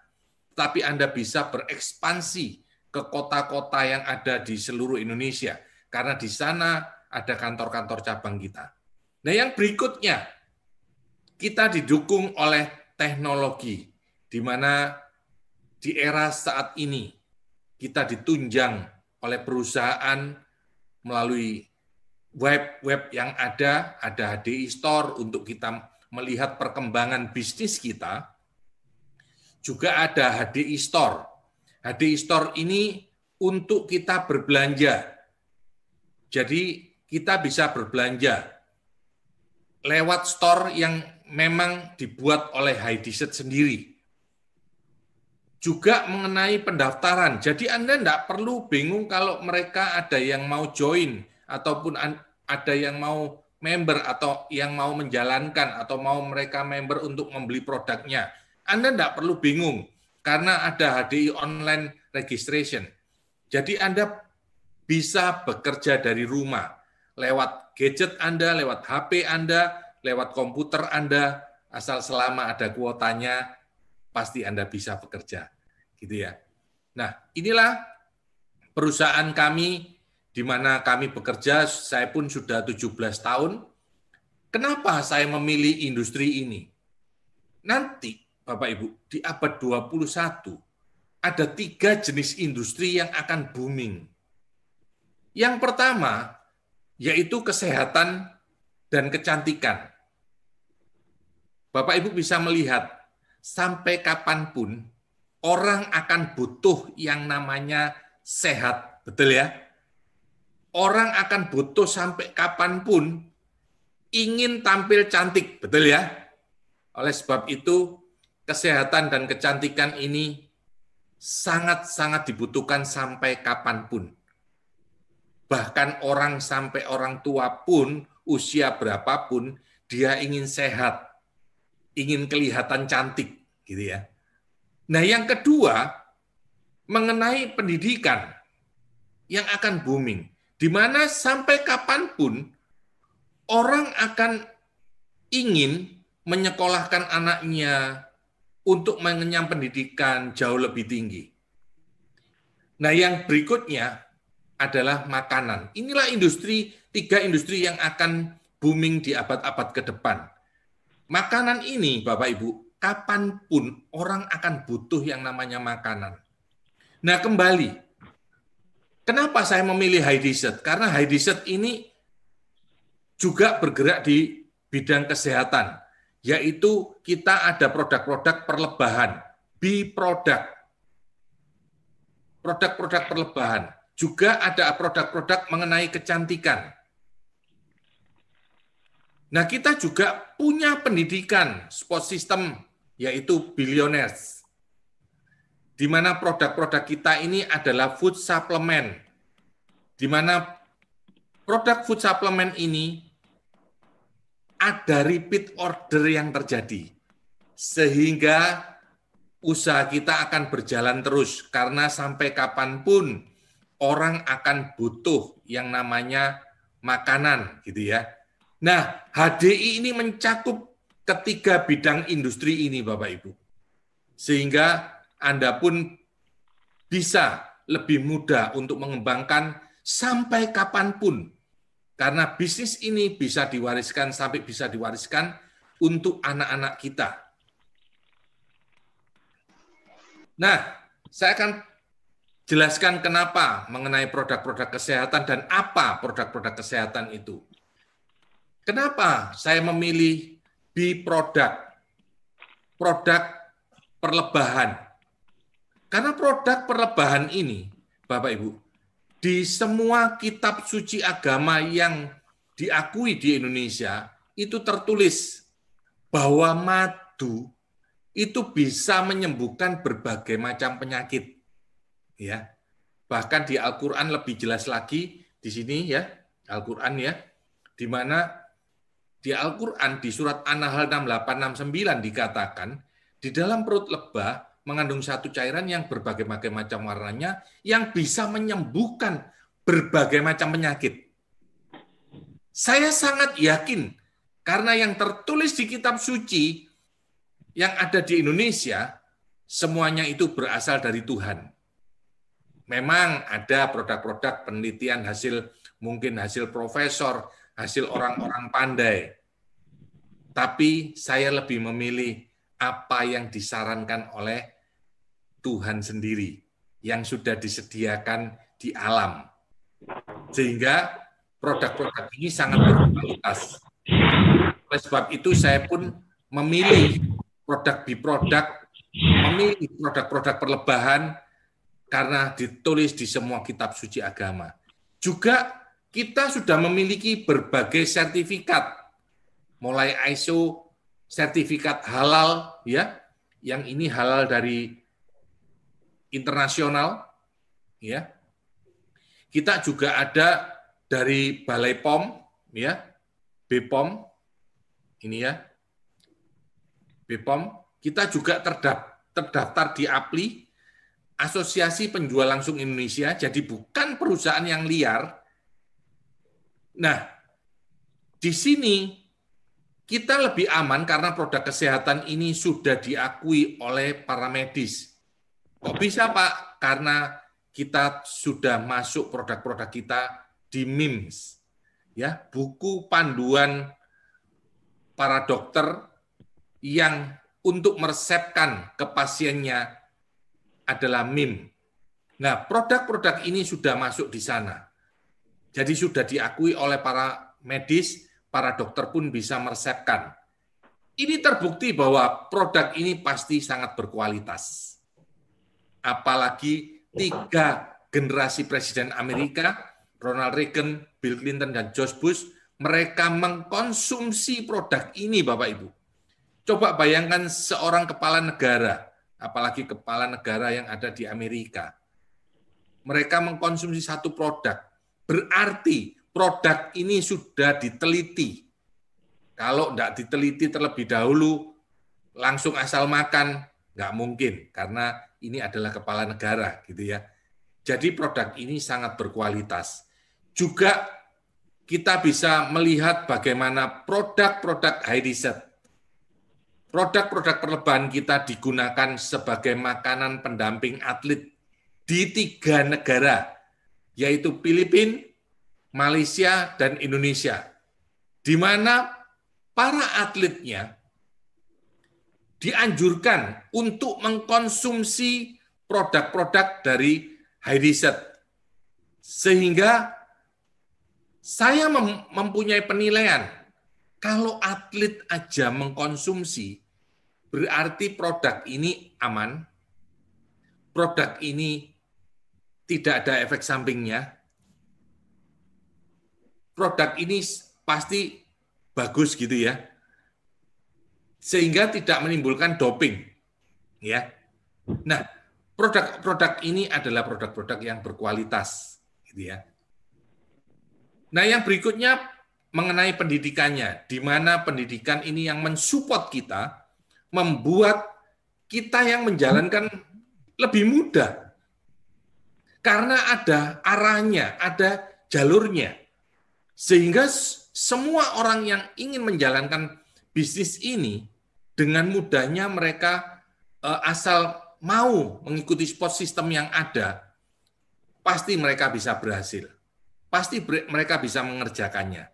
tapi Anda bisa berekspansi ke kota-kota yang ada di seluruh Indonesia, karena di sana ada kantor-kantor cabang kita. Nah, yang berikutnya, kita didukung oleh teknologi, di mana di era saat ini kita ditunjang oleh perusahaan melalui web yang ada HDI Store untuk kita melihat perkembangan bisnis kita, juga ada HDI Store. HDI Store ini untuk kita berbelanja. Jadi kita bisa berbelanja lewat store yang memang dibuat oleh HiReset sendiri. Juga mengenai pendaftaran. Jadi Anda tidak perlu bingung kalau mereka ada yang mau join, ataupun ada yang mau member, atau yang mau menjalankan, atau mau mereka member untuk membeli produknya. Anda tidak perlu bingung, karena ada HDI Online Registration. Jadi Anda bisa bekerja dari rumah, lewat gadget Anda, lewat HP Anda, lewat komputer Anda, asal selama ada kuotanya, pasti Anda bisa bekerja. Gitu ya. Nah, inilah perusahaan kami, di mana kami bekerja, saya pun sudah 17 tahun. Kenapa saya memilih industri ini? Nanti, Bapak Ibu, di abad 21, ada 3 jenis industri yang akan booming. Yang pertama, yaitu kesehatan dan kecantikan. Bapak Ibu bisa melihat, sampai kapanpun, orang akan butuh yang namanya sehat. Betul ya? Orang akan butuh sampai kapanpun ingin tampil cantik. Betul ya? Oleh sebab itu, kesehatan dan kecantikan ini sangat-sangat dibutuhkan sampai kapanpun. Bahkan sampai orang tua pun, usia berapapun, dia ingin sehat, ingin kelihatan cantik. Gitu ya. Nah, yang kedua, mengenai pendidikan yang akan booming, di mana sampai kapanpun orang akan ingin menyekolahkan anaknya untuk mengenyam pendidikan jauh lebih tinggi. Nah, yang berikutnya adalah makanan. Inilah 3 industri yang akan booming di abad-abad ke depan. Makanan ini, Bapak Ibu, kapanpun orang akan butuh yang namanya makanan. Nah, kembali, kenapa saya memilih High Desert? Karena High Desert ini juga bergerak di bidang kesehatan, yaitu kita ada produk-produk perlebahan, B-product, produk-produk perlebahan. Juga ada produk-produk mengenai kecantikan. Nah, kita juga punya pendidikan sport system, yaitu Billionaires, di mana produk-produk kita ini adalah food supplement, di mana produk food supplement ini ada repeat order yang terjadi, sehingga usaha kita akan berjalan terus, karena sampai kapanpun orang akan butuh yang namanya makanan, gitu ya. Nah, HDI ini mencakup ketiga bidang industri ini, Bapak Ibu. Sehingga Anda pun bisa lebih mudah untuk mengembangkan sampai kapanpun. Karena bisnis ini bisa diwariskan sampai bisa diwariskan untuk anak-anak kita. Nah, saya akan jelaskan kenapa mengenai produk-produk kesehatan dan apa produk-produk kesehatan itu. Kenapa saya memilih B-product, produk perlebahan? Karena produk perlebahan ini, Bapak Ibu, di semua kitab suci agama yang diakui di Indonesia, itu tertulis bahwa madu itu bisa menyembuhkan berbagai macam penyakit. Ya, bahkan di Al-Quran lebih jelas lagi di sini ya, Al-Quran ya, di mana di Al-Quran di surat An-Nahl 6869 dikatakan di dalam perut lebah mengandung satu cairan yang berbagai macam warnanya yang bisa menyembuhkan berbagai macam penyakit. Saya sangat yakin karena yang tertulis di kitab suci yang ada di Indonesia semuanya itu berasal dari Tuhan. Memang ada produk-produk penelitian mungkin hasil profesor, hasil orang-orang pandai. Tapi saya lebih memilih apa yang disarankan oleh Tuhan sendiri, yang sudah disediakan di alam. Sehingga produk-produk ini sangat berkualitas. Oleh sebab itu saya pun memilih produk B-product, memilih produk-produk perlebahan, karena ditulis di semua kitab suci agama. Juga kita sudah memiliki berbagai sertifikat, mulai ISO, sertifikat halal, ya, yang ini halal dari internasional, ya. Kita juga ada dari Balai POM, ya, BPOM, ini ya, BPOM. Kita juga terdaftar di APLI, Asosiasi Penjual Langsung Indonesia, jadi bukan perusahaan yang liar, Nah, di sini kita lebih aman karena produk kesehatan ini sudah diakui oleh para medis. Kok bisa, Pak? Karena kita sudah masuk produk-produk kita di MIMS, ya, buku panduan para dokter yang untuk meresepkan ke pasiennya adalah MIM. Nah, produk-produk ini sudah masuk di sana. Jadi sudah diakui oleh para medis, para dokter pun bisa meresepkan. Ini terbukti bahwa produk ini pasti sangat berkualitas. Apalagi 3 generasi presiden Amerika, Ronald Reagan, Bill Clinton, dan George Bush, mereka mengkonsumsi produk ini, Bapak Ibu. Coba bayangkan seorang kepala negara, apalagi kepala negara yang ada di Amerika. Mereka mengkonsumsi satu produk, berarti produk ini sudah diteliti. Kalau tidak diteliti terlebih dahulu, langsung asal makan, nggak mungkin, karena ini adalah kepala negara, gitu ya. Jadi produk ini sangat berkualitas. Juga kita bisa melihat bagaimana produk-produk Hydizet, produk-produk perlebahan kita digunakan sebagai makanan pendamping atlet di 3 negara, yaitu Filipina, Malaysia, dan Indonesia, di mana para atletnya dianjurkan untuk mengkonsumsi produk-produk dari Hydizet. Sehingga saya mempunyai penilaian, kalau atlet aja mengkonsumsi, berarti produk ini aman, produk ini tidak ada efek sampingnya, produk ini pasti bagus gitu ya, sehingga tidak menimbulkan doping, ya. Nah, produk-produk ini adalah produk-produk yang berkualitas, gitu ya. Nah, yang berikutnya mengenai pendidikannya, di mana pendidikan ini yang mensupport kita, membuat kita yang menjalankan lebih mudah. Karena ada arahnya, ada jalurnya. Sehingga semua orang yang ingin menjalankan bisnis ini, dengan mudahnya mereka asal mau mengikuti support system yang ada, pasti mereka bisa berhasil. Pasti mereka bisa mengerjakannya.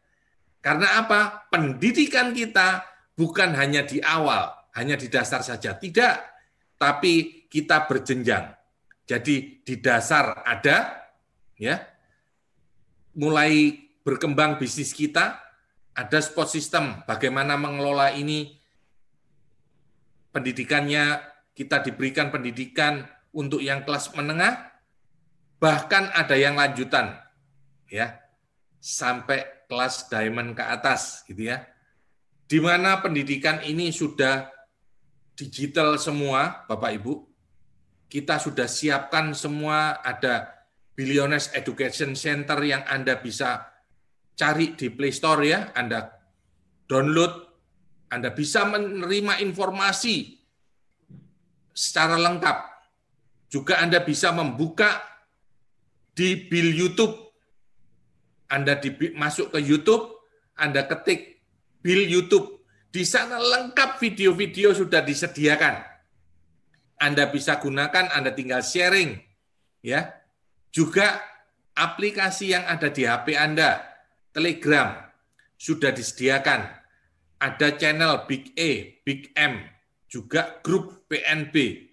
Karena apa? Pendidikan kita bukan hanya di awal, hanya di dasar saja. Tidak, tapi kita berjenjang. Jadi di dasar ada, ya, mulai berkembang bisnis kita, ada support system, bagaimana mengelola ini, pendidikannya, kita diberikan pendidikan untuk yang kelas menengah, bahkan ada yang lanjutan, ya, sampai kelas diamond ke atas, gitu ya. Di mana pendidikan ini sudah digital semua, Bapak Ibu. Kita sudah siapkan semua, ada Billionaires Education Center yang Anda bisa cari di Play Store, ya, Anda download, Anda bisa menerima informasi secara lengkap. Juga Anda bisa membuka di Bill YouTube. Anda masuk ke YouTube, Anda ketik Bill YouTube. Di sana lengkap video-video sudah disediakan. Anda bisa gunakan, Anda tinggal sharing, ya. Juga aplikasi yang ada di HP Anda, Telegram, sudah disediakan. Ada channel Big A, Big M, juga grup PNB.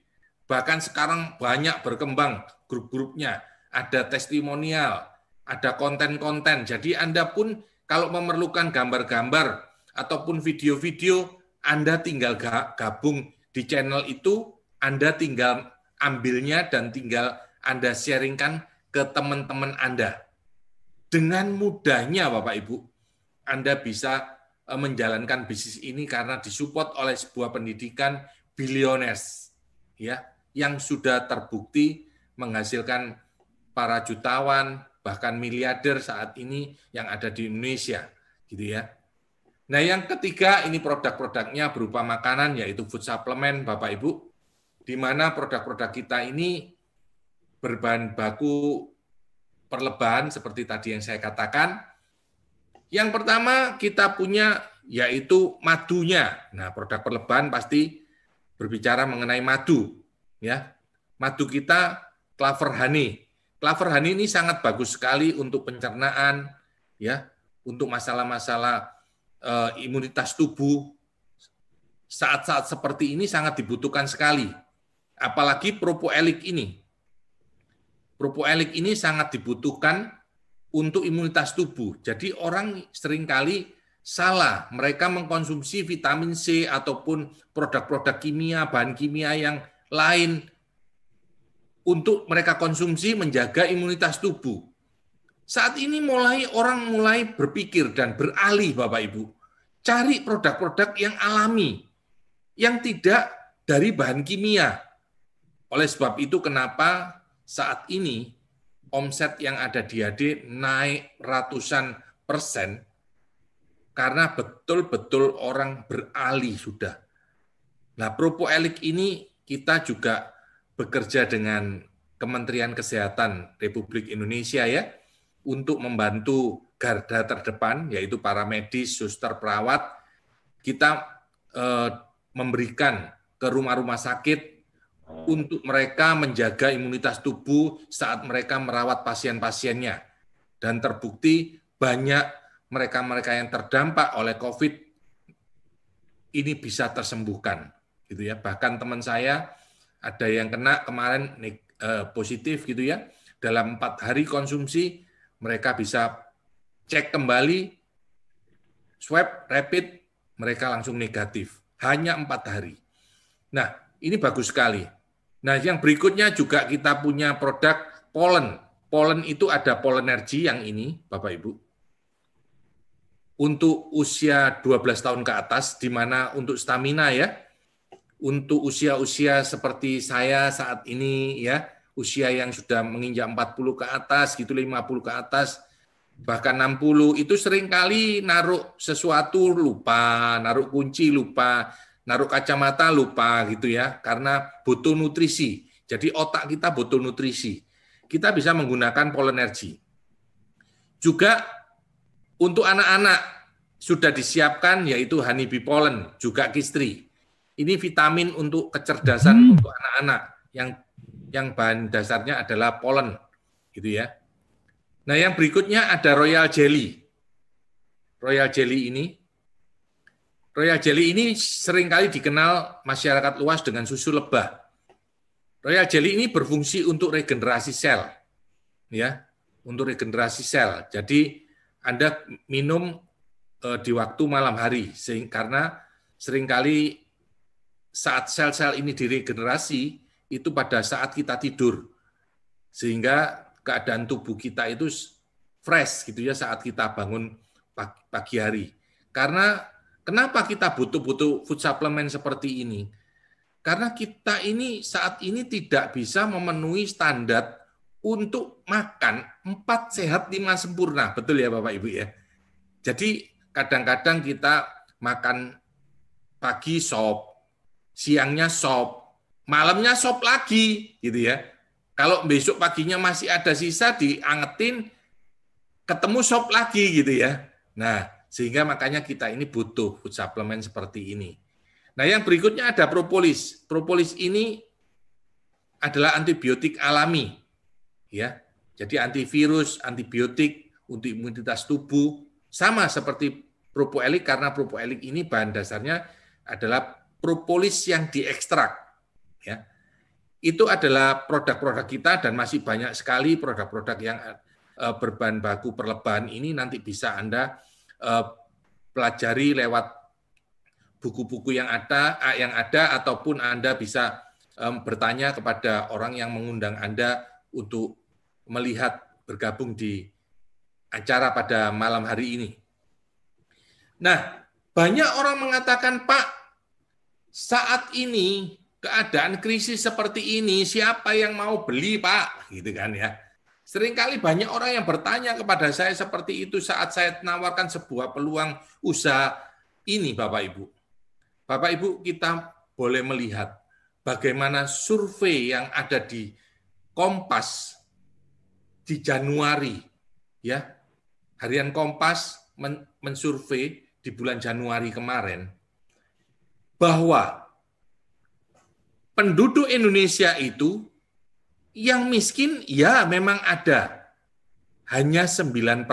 Bahkan sekarang banyak berkembang grup-grupnya. Ada testimonial, ada konten-konten. Jadi Anda pun kalau memerlukan gambar-gambar ataupun video-video, Anda tinggal gabung di channel itu, Anda tinggal ambilnya dan tinggal Anda sharingkan ke teman-teman Anda. Dengan mudahnya, Bapak Ibu, Anda bisa menjalankan bisnis ini karena disupport oleh sebuah pendidikan billionaires, ya, yang sudah terbukti menghasilkan para jutawan, bahkan miliarder saat ini yang ada di Indonesia, gitu ya. Nah, yang ketiga ini produk-produknya berupa makanan, yaitu food supplement, Bapak Ibu, di mana produk-produk kita ini berbahan baku perlebahan seperti tadi yang saya katakan, Yang pertama kita punya yaitu madunya. Nah, produk perlebahan pasti berbicara mengenai madu, ya. Madu kita Clover Honey. Clover Honey ini sangat bagus sekali untuk pencernaan, ya, untuk masalah-masalah imunitas tubuh. Saat-saat seperti ini sangat dibutuhkan sekali. Apalagi propoelik ini. Propoelik ini sangat dibutuhkan untuk imunitas tubuh. Jadi orang seringkali salah. Mereka mengkonsumsi vitamin C ataupun produk-produk kimia, bahan kimia yang lain untuk mereka konsumsi menjaga imunitas tubuh. Saat ini orang mulai berpikir dan beralih, Bapak Ibu. Cari produk-produk yang alami, yang tidak dari bahan kimia. Oleh sebab itu kenapa saat ini omset yang ada di AD naik ratusan persen, karena betul-betul orang beralih sudah. Nah, propoelik ini kita juga bekerja dengan Kementerian Kesehatan Republik Indonesia ya, untuk membantu garda terdepan, yaitu para medis, suster, perawat. Kita memberikan ke rumah-rumah sakit untuk mereka menjaga imunitas tubuh saat mereka merawat pasien-pasiennya. Dan terbukti banyak mereka-mereka yang terdampak oleh COVID ini bisa tersembuhkan, gitu ya. Bahkan teman saya ada yang kena kemarin positif, gitu ya. Dalam 4 hari konsumsi mereka bisa cek kembali, swab rapid, mereka langsung negatif. Hanya 4 hari. Nah, ini bagus sekali. Nah, yang berikutnya juga kita punya produk pollen. Pollen itu ada Pollenergy yang ini, Bapak Ibu. Untuk usia 12 tahun ke atas, di mana untuk stamina ya, untuk usia-usia seperti saya saat ini ya, usia yang sudah menginjak 40 ke atas, gitu 50 ke atas, bahkan 60, itu seringkali naruh sesuatu lupa, naruh kunci lupa, naruh kacamata lupa gitu ya, karena butuh nutrisi. Jadi otak kita butuh nutrisi. Kita bisa menggunakan Pollenergy. Juga untuk anak-anak sudah disiapkan yaitu Honeybee Pollen, juga Kistri. Ini vitamin untuk kecerdasan untuk anak-anak yang bahan dasarnya adalah pollen, gitu ya. Nah, yang berikutnya ada Royal Jelly. Royal Jelly ini seringkali dikenal masyarakat luas dengan susu lebah. Royal Jelly ini berfungsi untuk regenerasi sel, ya, untuk regenerasi sel. Jadi Anda minum di waktu malam hari, karena seringkali saat sel-sel ini diregenerasi itu pada saat kita tidur, sehingga keadaan tubuh kita itu fresh gitu ya saat kita bangun pagi hari. Karena kenapa kita butuh food supplement seperti ini? Karena kita ini saat ini tidak bisa memenuhi standar untuk makan 4 sehat 5 sempurna. Betul ya Bapak Ibu ya? Jadi kadang-kadang kita makan pagi sop, siangnya sop, malamnya sop lagi gitu ya. Kalau besok paginya masih ada sisa diangetin, ketemu sop lagi gitu ya. Nah, sehingga makanya kita ini butuh food supplement seperti ini. Nah, yang berikutnya ada propolis. Propolis ini adalah antibiotik alami. Ya. Jadi antivirus, antibiotik untuk imunitas tubuh, sama seperti propoelik, karena propoelik ini bahan dasarnya adalah propolis yang diekstrak. Ya. Itu adalah produk-produk kita dan masih banyak sekali produk-produk yang berbahan baku perlebahan ini nanti bisa Anda pelajari lewat buku-buku yang ada ataupun Anda bisa bertanya kepada orang yang mengundang Anda untuk melihat bergabung di acara pada malam hari ini. Nah, banyak orang mengatakan, Pak, saat ini keadaan krisis seperti ini, siapa yang mau beli, Pak? Gitu kan ya. Seringkali banyak orang yang bertanya kepada saya seperti itu saat saya menawarkan sebuah peluang usaha ini, Bapak Ibu. Bapak Ibu, kita boleh melihat bagaimana survei yang ada di Kompas di Januari, ya, harian Kompas mensurvei di bulan Januari kemarin bahwa penduduk Indonesia itu yang miskin ya memang ada, hanya 9%,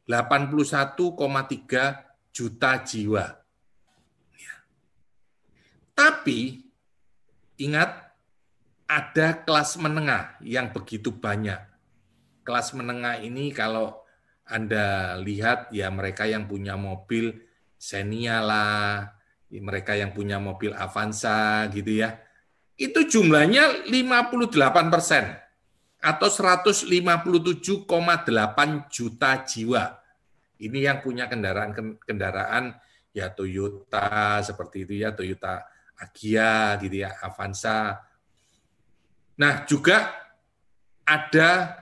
81,3 juta jiwa. Tapi ingat, ada kelas menengah yang begitu banyak. Kelas menengah ini kalau Anda lihat ya mereka yang punya mobil Xenia lah, mereka yang punya mobil Avanza gitu ya. Itu jumlahnya 58% atau 157,8 juta jiwa. Ini yang punya kendaraan ya Toyota seperti itu ya, Toyota Agya gitu ya, Avanza. Nah, juga ada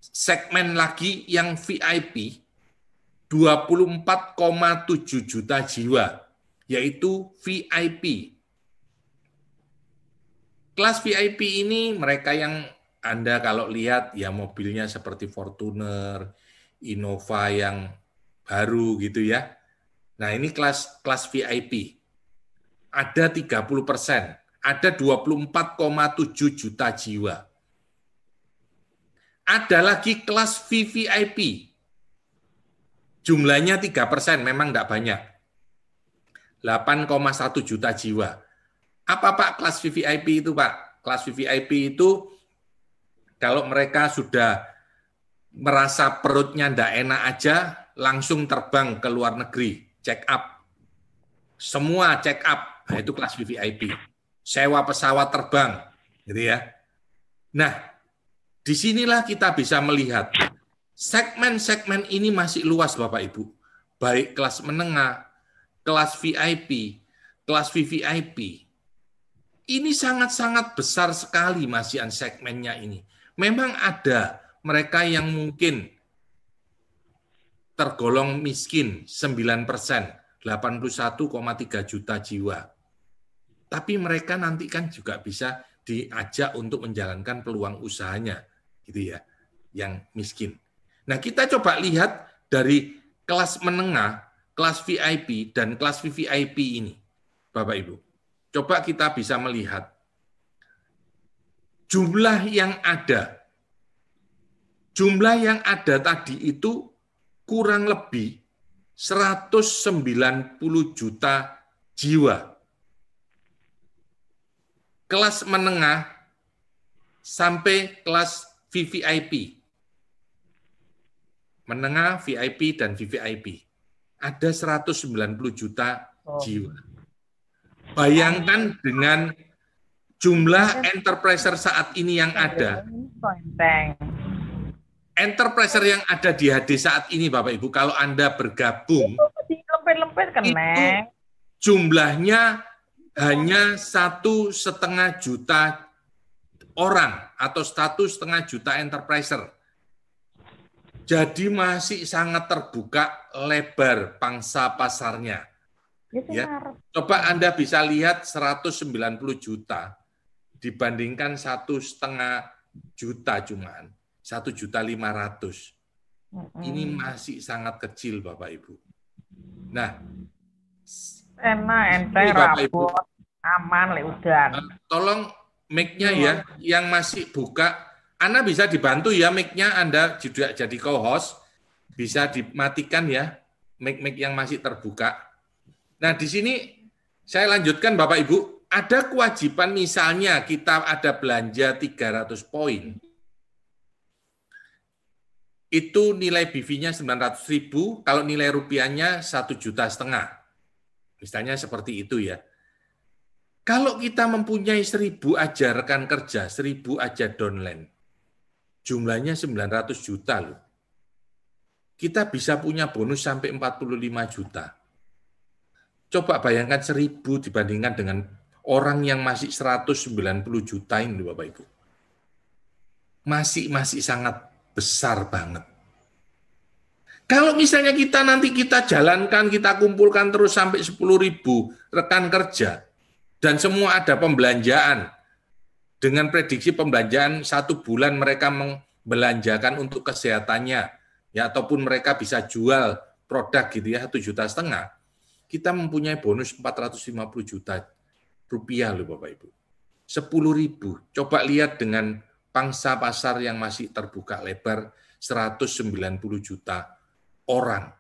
segmen lagi yang VIP 24,7 juta jiwa, yaitu VIP. Kelas VIP ini mereka yang Anda kalau lihat ya mobilnya seperti Fortuner, Innova yang baru gitu ya. Nah, ini kelas VIP. Ada 30%, ada 24,7 juta jiwa. Ada lagi kelas VVIP. Jumlahnya 3%, memang enggak banyak. 8,1 juta jiwa. Apa Pak kelas VVIP itu Pak? Kelas VVIP itu kalau mereka sudah merasa perutnya enggak enak aja, langsung terbang ke luar negeri, check up. Semua check up. Nah, itu kelas VVIP. Sewa pesawat terbang, gitu ya. Nah, disinilah kita bisa melihat segmen-segmen ini masih luas, Bapak Ibu. Baik kelas menengah, kelas VIP, kelas VVIP. Ini sangat-sangat besar sekali masihan segmennya ini. Memang ada mereka yang mungkin tergolong miskin 9%, 81,3 juta jiwa. Tapi mereka nanti kan juga bisa diajak untuk menjalankan peluang usahanya, gitu ya, yang miskin. Nah, kita coba lihat dari kelas menengah, kelas VIP, dan kelas VVIP ini, Bapak Ibu. Coba kita bisa melihat jumlah yang ada. Jumlah yang ada tadi itu kurang lebih 190 juta jiwa. Kelas menengah sampai kelas VVIP. Menengah, VIP, dan VVIP. Ada 190 juta jiwa. Bayangkan dengan jumlah enterpriser saat ini yang ada. Enterpriser yang ada di HD saat ini, Bapak Ibu, kalau Anda bergabung, itu jumlahnya hanya 1,5 juta orang atau 1,5 juta enterpriser. Jadi masih sangat terbuka lebar pangsa pasarnya. Ya. Coba Anda bisa lihat 190 juta dibandingkan 1,5 juta cuman. 1.500.000. Ini masih sangat kecil, Bapak Ibu. Nah, enak, enteng, rapot, aman, udan. Tolong mic-nya ya, yang masih buka. Anda bisa dibantu ya mic-nya, Anda juga jadi co-host. Bisa dimatikan ya, mic-mic yang masih terbuka. Nah, di sini saya lanjutkan, Bapak Ibu. Ada kewajiban misalnya kita ada belanja 300 poin. Itu nilai BV-nya 900.000, kalau nilai rupiahnya 1,5 juta. Misalnya seperti itu ya. Kalau kita mempunyai 1.000 aja rekan kerja, 1.000 aja downline, jumlahnya 900 juta loh. Kita bisa punya bonus sampai 45 juta. Coba bayangkan 1.000 dibandingkan dengan orang yang masih 190 juta ini, Bapak Ibu. Masih sangat besar banget. Kalau misalnya kita nanti kita jalankan, kita kumpulkan terus sampai 10.000 rekan kerja, dan semua ada pembelanjaan, dengan prediksi pembelanjaan 1 bulan mereka membelanjakan untuk kesehatannya ya ataupun mereka bisa jual produk gitu ya 1,5 juta, kita mempunyai bonus 450 juta rupiah loh Bapak Ibu. 10.000. Coba lihat dengan pangsa pasar yang masih terbuka lebar 190 juta orang.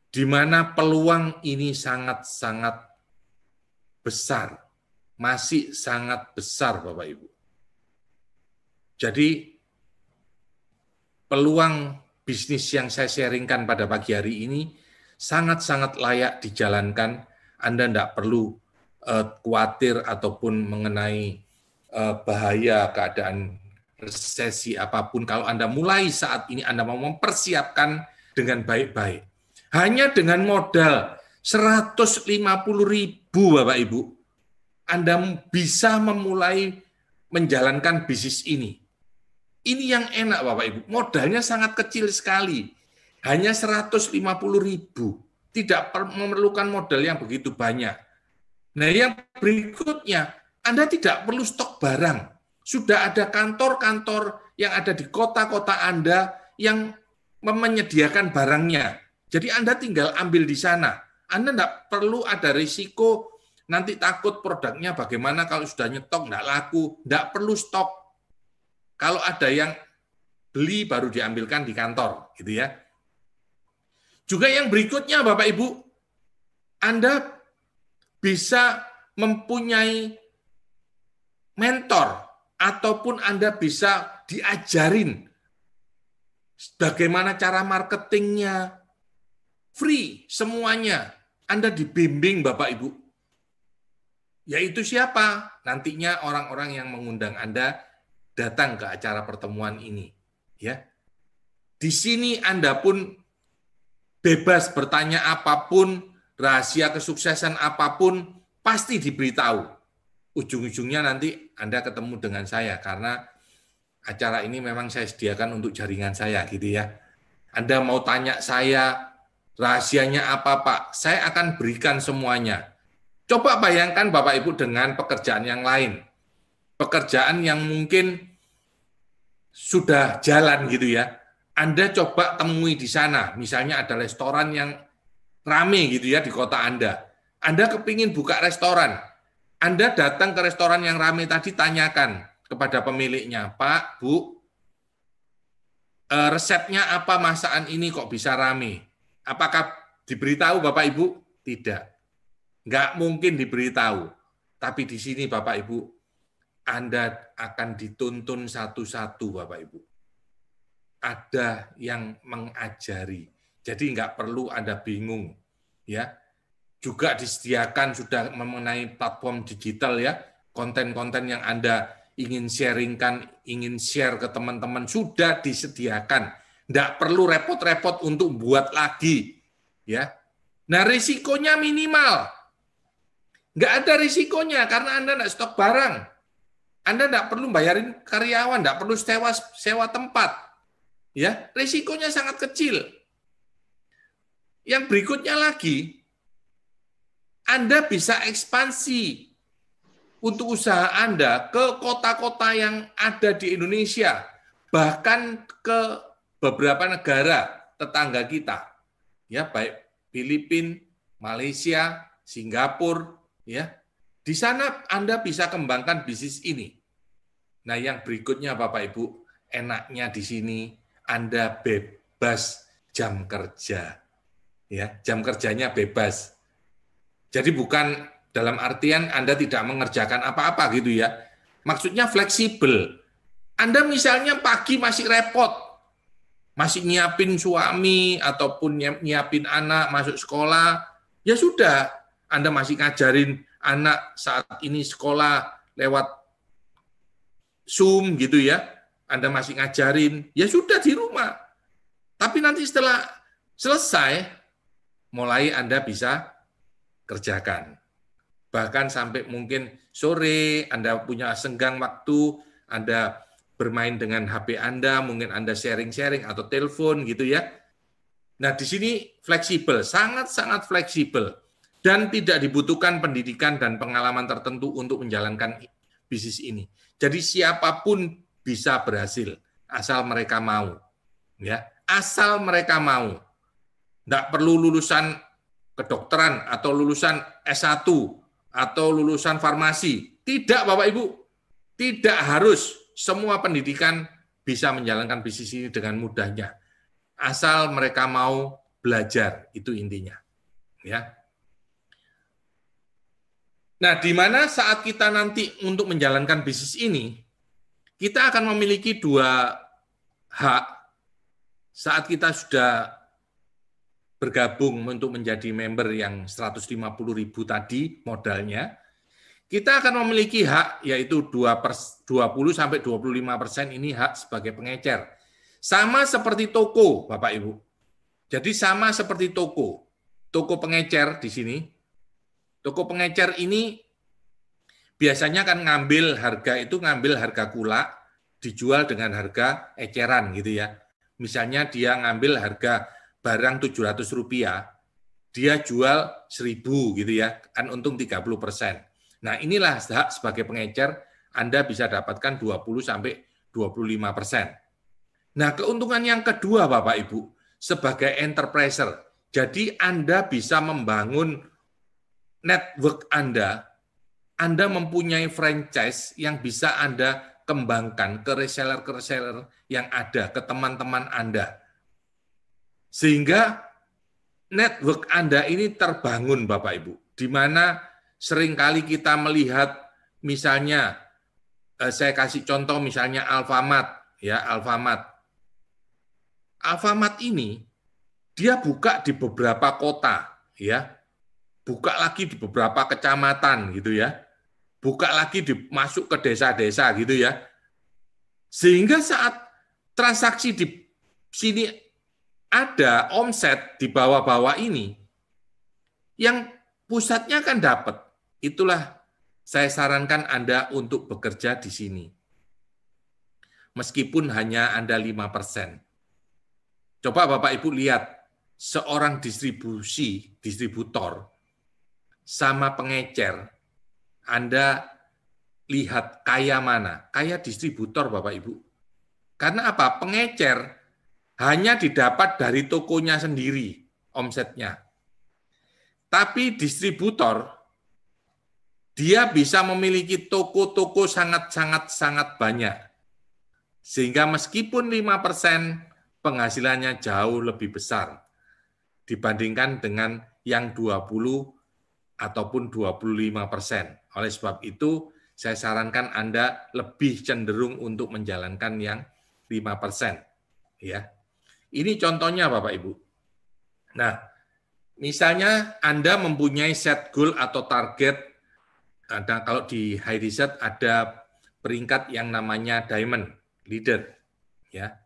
Di mana peluang ini sangat-sangat besar. Masih sangat besar Bapak Ibu. Jadi peluang bisnis yang saya sharingkan pada pagi hari ini sangat-sangat layak dijalankan. Anda tidak perlu khawatir ataupun mengenai bahaya keadaan resesi apapun. Kalau Anda mulai saat ini, Anda mau mempersiapkan dengan baik-baik. Hanya dengan modal 150.000 Bapak Ibu, Anda bisa memulai menjalankan bisnis ini. Ini yang enak Bapak Ibu, modalnya sangat kecil sekali. Hanya 150.000, tidak memerlukan modal yang begitu banyak. Nah yang berikutnya, Anda tidak perlu stok barang. Sudah ada kantor-kantor yang ada di kota-kota Anda yang menyediakan barangnya. Jadi Anda tinggal ambil di sana. Anda tidak perlu ada risiko nanti takut produknya bagaimana kalau sudah nyetok tidak laku. Tidak perlu stok. Kalau ada yang beli baru diambilkan di kantor, gitu ya. Juga yang berikutnya Bapak Ibu, Anda bisa mempunyai mentor ataupun Anda bisa diajarin bagaimana cara marketingnya, free semuanya. Anda dibimbing Bapak Ibu. Yaitu siapa? Nantinya orang-orang yang mengundang Anda datang ke acara pertemuan ini, ya. Di sini Anda pun bebas bertanya apapun, rahasia kesuksesan apapun pasti diberitahu. Ujung-ujungnya nanti Anda ketemu dengan saya karena acara ini memang saya sediakan untuk jaringan saya gitu ya. Anda mau tanya saya rahasianya apa Pak? Saya akan berikan semuanya. Coba bayangkan Bapak Ibu dengan pekerjaan yang lain. Pekerjaan yang mungkin sudah jalan gitu ya. Anda coba temui di sana. Misalnya ada restoran yang rame gitu ya di kota Anda. Anda kepingin buka restoran. Anda datang ke restoran yang rame tadi, tanyakan kepada pemiliknya, Pak, Bu, resepnya apa masakan ini kok bisa rame? Apakah diberitahu Bapak Ibu? Tidak. Nggak mungkin diberitahu. Tapi di sini Bapak Ibu, Anda akan dituntun satu-satu Bapak Ibu. Ada yang mengajari. Jadi nggak perlu Anda bingung. Ya, juga disediakan sudah mengenai platform digital ya, konten-konten yang Anda ingin sharingkan, ingin share ke teman-teman sudah disediakan. Nggak perlu repot-repot untuk buat lagi. Ya, nah risikonya minimal. Nggak ada risikonya karena Anda nggak stok barang. Anda nggak perlu bayarin karyawan, nggak perlu sewa tempat. Ya, risikonya sangat kecil. Yang berikutnya lagi, Anda bisa ekspansi untuk usaha Anda ke kota-kota yang ada di Indonesia, bahkan ke beberapa negara tetangga kita, ya baik Filipina, Malaysia, Singapura, ya di sana Anda bisa kembangkan bisnis ini. Nah, yang berikutnya Bapak Ibu, enaknya di sini Anda bebas jam kerja. Ya, jam kerjanya bebas. Jadi bukan dalam artian Anda tidak mengerjakan apa-apa gitu ya. Maksudnya fleksibel. Anda misalnya pagi masih repot, masih nyiapin suami ataupun nyiapin anak masuk sekolah, ya sudah, Anda masih ngajarin anak saat ini sekolah lewat Zoom gitu ya. Anda masih ngajarin, ya sudah di rumah. Tapi nanti setelah selesai, mulai Anda bisa kerjakan. Bahkan sampai mungkin sore, Anda punya senggang waktu, Anda bermain dengan HP Anda, mungkin Anda sharing-sharing atau telepon gitu ya. Nah, di sini fleksibel, sangat-sangat fleksibel. Dan tidak dibutuhkan pendidikan dan pengalaman tertentu untuk menjalankan bisnis ini. Jadi siapapun bisa berhasil, asal mereka mau. Ya, asal mereka mau. Tidak perlu lulusan kedokteran atau lulusan S1 atau lulusan farmasi. Tidak, Bapak Ibu. Tidak harus semua pendidikan bisa menjalankan bisnis ini dengan mudahnya. Asal mereka mau belajar, itu intinya. Ya. Nah, di mana saat kita nanti untuk menjalankan bisnis ini, kita akan memiliki 2 hak saat kita sudah bergabung untuk menjadi member yang 150.000 tadi modalnya. Kita akan memiliki hak yaitu 20-25% ini hak sebagai pengecer. Sama seperti toko, Bapak Ibu. Jadi sama seperti toko. Toko pengecer di sini. Toko pengecer ini biasanya kan ngambil harga kula dijual dengan harga eceran gitu ya. Misalnya dia ngambil harga barang Rp700, dia jual 1.000 gitu ya, kan untung 30%. Nah, inilah hak sebagai pengecer, Anda bisa dapatkan 20-25%. Nah, keuntungan yang kedua, Bapak Ibu, sebagai enterpriser, jadi Anda bisa membangun network Anda mempunyai franchise yang bisa Anda kembangkan ke reseller yang ada, ke teman-teman Anda. Sehingga network Anda ini terbangun, Bapak Ibu, di mana seringkali kita melihat misalnya, saya kasih contoh misalnya Alfamart, ya Alfamart. Alfamart ini dia buka di beberapa kota, ya, buka lagi di beberapa kecamatan gitu ya, buka lagi masuk ke desa-desa gitu ya, sehingga saat transaksi di sini ada omset di bawah-bawah ini, yang pusatnya kan dapat. Itulah saya sarankan Anda untuk bekerja di sini. Meskipun hanya Anda 5%. Coba Bapak Ibu lihat, seorang distributor, sama pengecer, Anda lihat kaya mana? Kaya distributor, Bapak Ibu. Karena apa? Pengecer hanya didapat dari tokonya sendiri, omsetnya. Tapi distributor, dia bisa memiliki toko-toko sangat banyak. Sehingga meskipun 5%, penghasilannya jauh lebih besar dibandingkan dengan yang 20 ataupun 25%. Oleh sebab itu, saya sarankan Anda lebih cenderung untuk menjalankan yang 5%. Ya. Ini contohnya Bapak Ibu. Nah, misalnya Anda mempunyai set goal atau target, kalau di High Research ada peringkat yang namanya Diamond Leader. Ya.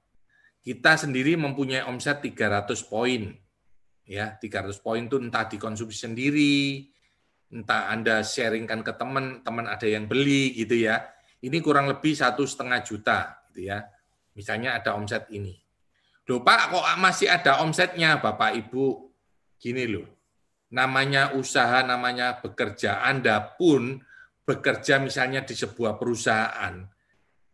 Kita sendiri mempunyai omset 300 poin. Ya, 300 poin itu entah dikonsumsi sendiri, entah Anda sharingkan ke teman ada yang beli gitu ya. Ini kurang lebih 1,5 juta gitu ya. Misalnya ada omset ini. Loh Pak, kok masih ada omsetnya? Bapak Ibu, gini loh. Namanya usaha, namanya bekerja. Anda pun bekerja misalnya di sebuah perusahaan.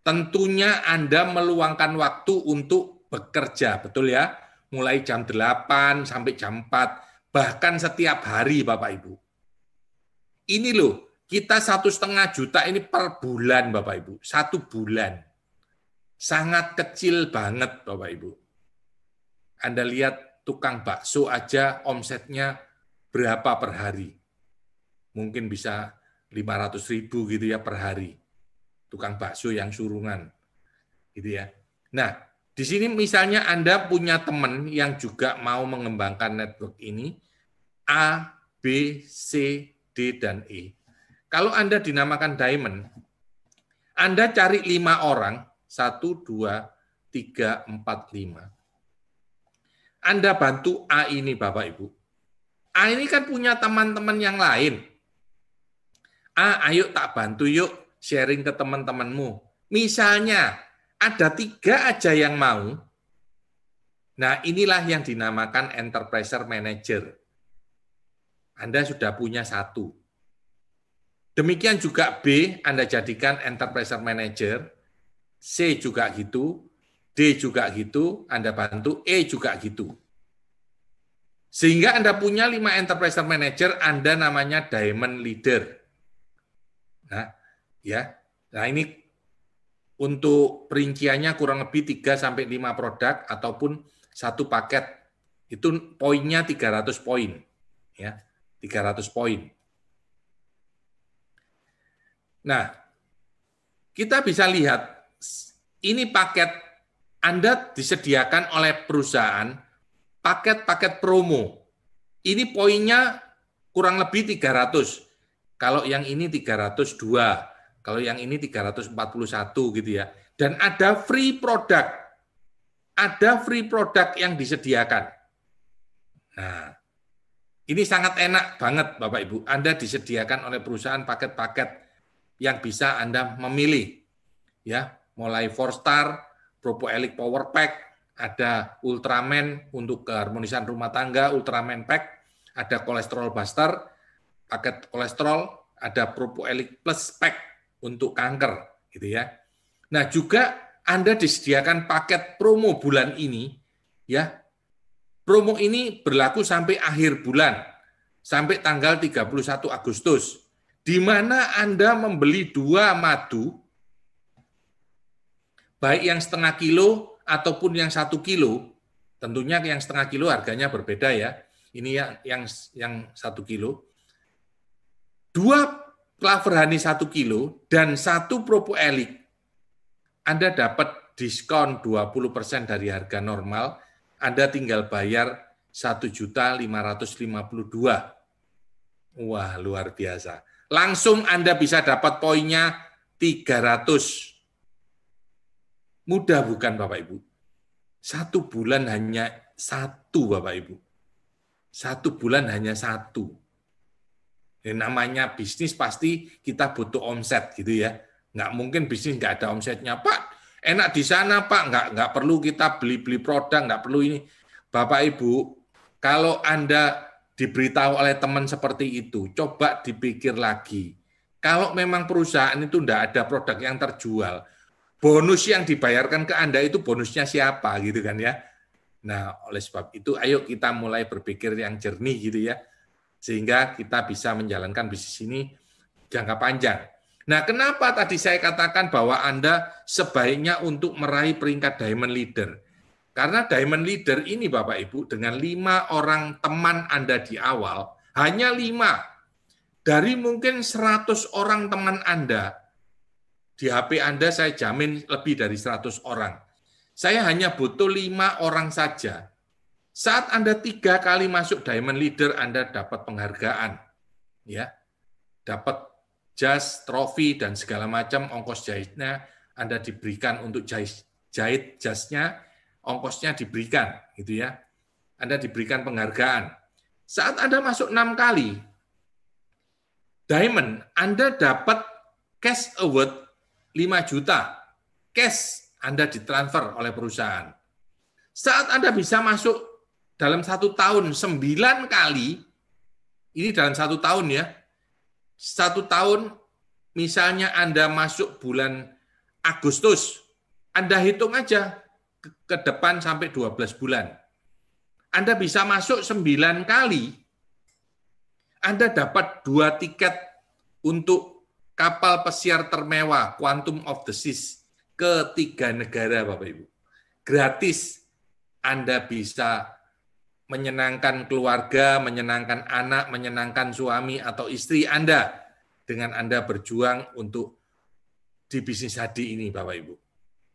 Tentunya Anda meluangkan waktu untuk bekerja, betul ya? Mulai jam 8 sampai jam 4, bahkan setiap hari Bapak Ibu. Ini loh, kita 1,5 juta ini per bulan Bapak Ibu, 1 bulan. Sangat kecil banget Bapak Ibu. Anda lihat tukang bakso aja omsetnya berapa per hari. Mungkin bisa 500.000 gitu ya per hari. Tukang bakso yang surungan. Gitu ya. Nah, di sini misalnya Anda punya teman yang juga mau mengembangkan network ini, A, B, C, D, dan E. Kalau Anda dinamakan Diamond, Anda cari 5 orang, 1, 2, 3, 4, 5. Anda bantu A ini Bapak Ibu. A ini kan punya teman-teman yang lain. A, ayo tak bantu yuk, sharing ke teman-temanmu. Misalnya, ada 3 aja yang mau. Nah, inilah yang dinamakan enterpriser manager. Anda sudah punya 1. Demikian juga B, Anda jadikan enterpriser manager. C juga gitu. D juga gitu, Anda bantu, E juga gitu. Sehingga Anda punya 5 enterprise manager, Anda namanya diamond leader. Nah, ya. Nah, ini untuk perinciannya kurang lebih 3 sampai 5 produk ataupun satu paket. Itu poinnya 300 poin. Ya, 300 poin. Nah, kita bisa lihat ini paket Anda disediakan oleh perusahaan paket-paket promo. Ini poinnya kurang lebih 300. Kalau yang ini 302, kalau yang ini 341 gitu ya. Dan ada free product. Ada free product yang disediakan. Nah, ini sangat enak banget Bapak Ibu. Anda disediakan oleh perusahaan paket-paket yang bisa Anda memilih. Ya, mulai 4-star, Propoelic Power Pack, ada Ultraman untuk keharmonisan rumah tangga, Ultraman Pack, ada Kolesterol Buster, paket kolesterol, ada Propoelic Plus Pack untuk kanker, gitu ya. Nah, juga Anda disediakan paket promo bulan ini, ya. Promo ini berlaku sampai akhir bulan, sampai tanggal 31 Agustus, di mana Anda membeli 2 madu, baik yang setengah kilo ataupun yang 1 kilo, tentunya yang setengah kilo harganya berbeda ya. Ini yang 1 kilo. 2 Clover Honey 1 kilo dan 1 Propoelic, Anda dapat diskon 20% dari harga normal. Anda tinggal bayar 1.552.000. Wah, luar biasa. Langsung Anda bisa dapat poinnya 300. Mudah bukan Bapak Ibu? 1 bulan hanya 1 Bapak Ibu. 1 bulan hanya 1. Yang namanya bisnis pasti kita butuh omset gitu ya. Nggak mungkin bisnis nggak ada omsetnya. Pak, enak di sana Pak, nggak perlu kita beli-beli produk, nggak perlu ini. Bapak Ibu, kalau Anda diberitahu oleh teman seperti itu, coba dipikir lagi. Kalau memang perusahaan itu nggak ada produk yang terjual, bonus yang dibayarkan ke Anda itu bonusnya siapa gitu kan ya. Nah, oleh sebab itu ayo kita mulai berpikir yang jernih gitu ya. Sehingga kita bisa menjalankan bisnis ini jangka panjang. Nah, kenapa tadi saya katakan bahwa Anda sebaiknya untuk meraih peringkat Diamond Leader? Karena Diamond Leader ini Bapak Ibu, dengan 5 orang teman Anda di awal, hanya 5. Dari mungkin 100 orang teman Anda, di HP Anda saya jamin lebih dari 100 orang. Saya hanya butuh 5 orang saja. Saat Anda 3 kali masuk Diamond Leader, Anda dapat penghargaan. Ya, dapat jas, trofi, dan segala macam ongkos jahitnya Anda diberikan untuk jahit jasnya, ongkosnya diberikan, gitu ya. Anda diberikan penghargaan. Saat Anda masuk 6 kali Diamond, Anda dapat cash award 5 juta. Cash Anda ditransfer oleh perusahaan. Saat Anda bisa masuk dalam 1 tahun 9 kali, ini dalam 1 tahun ya, 1 tahun misalnya Anda masuk bulan Agustus, Anda hitung aja ke depan sampai 12 bulan. Anda bisa masuk 9 kali, Anda dapat 2 tiket untuk kapal pesiar termewah Quantum of the Seas ke 3 negara Bapak Ibu. Gratis Anda bisa menyenangkan keluarga, menyenangkan anak, menyenangkan suami atau istri Anda dengan Anda berjuang untuk di bisnis HD ini, Bapak Ibu.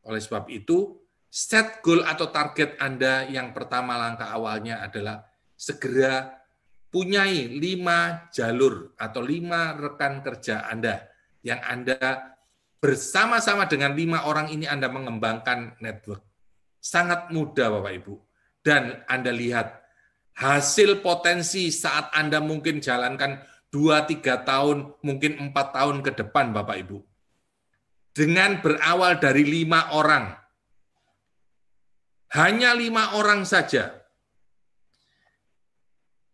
Oleh sebab itu, set goal atau target Anda yang pertama langkah awalnya adalah segera punyai 5 jalur atau 5 rekan kerja Anda yang Anda bersama-sama dengan 5 orang ini Anda mengembangkan network. Sangat mudah Bapak Ibu. Dan Anda lihat hasil potensi saat Anda mungkin jalankan 2-3 tahun, mungkin 4 tahun ke depan Bapak Ibu. Dengan berawal dari 5 orang. Hanya 5 orang saja.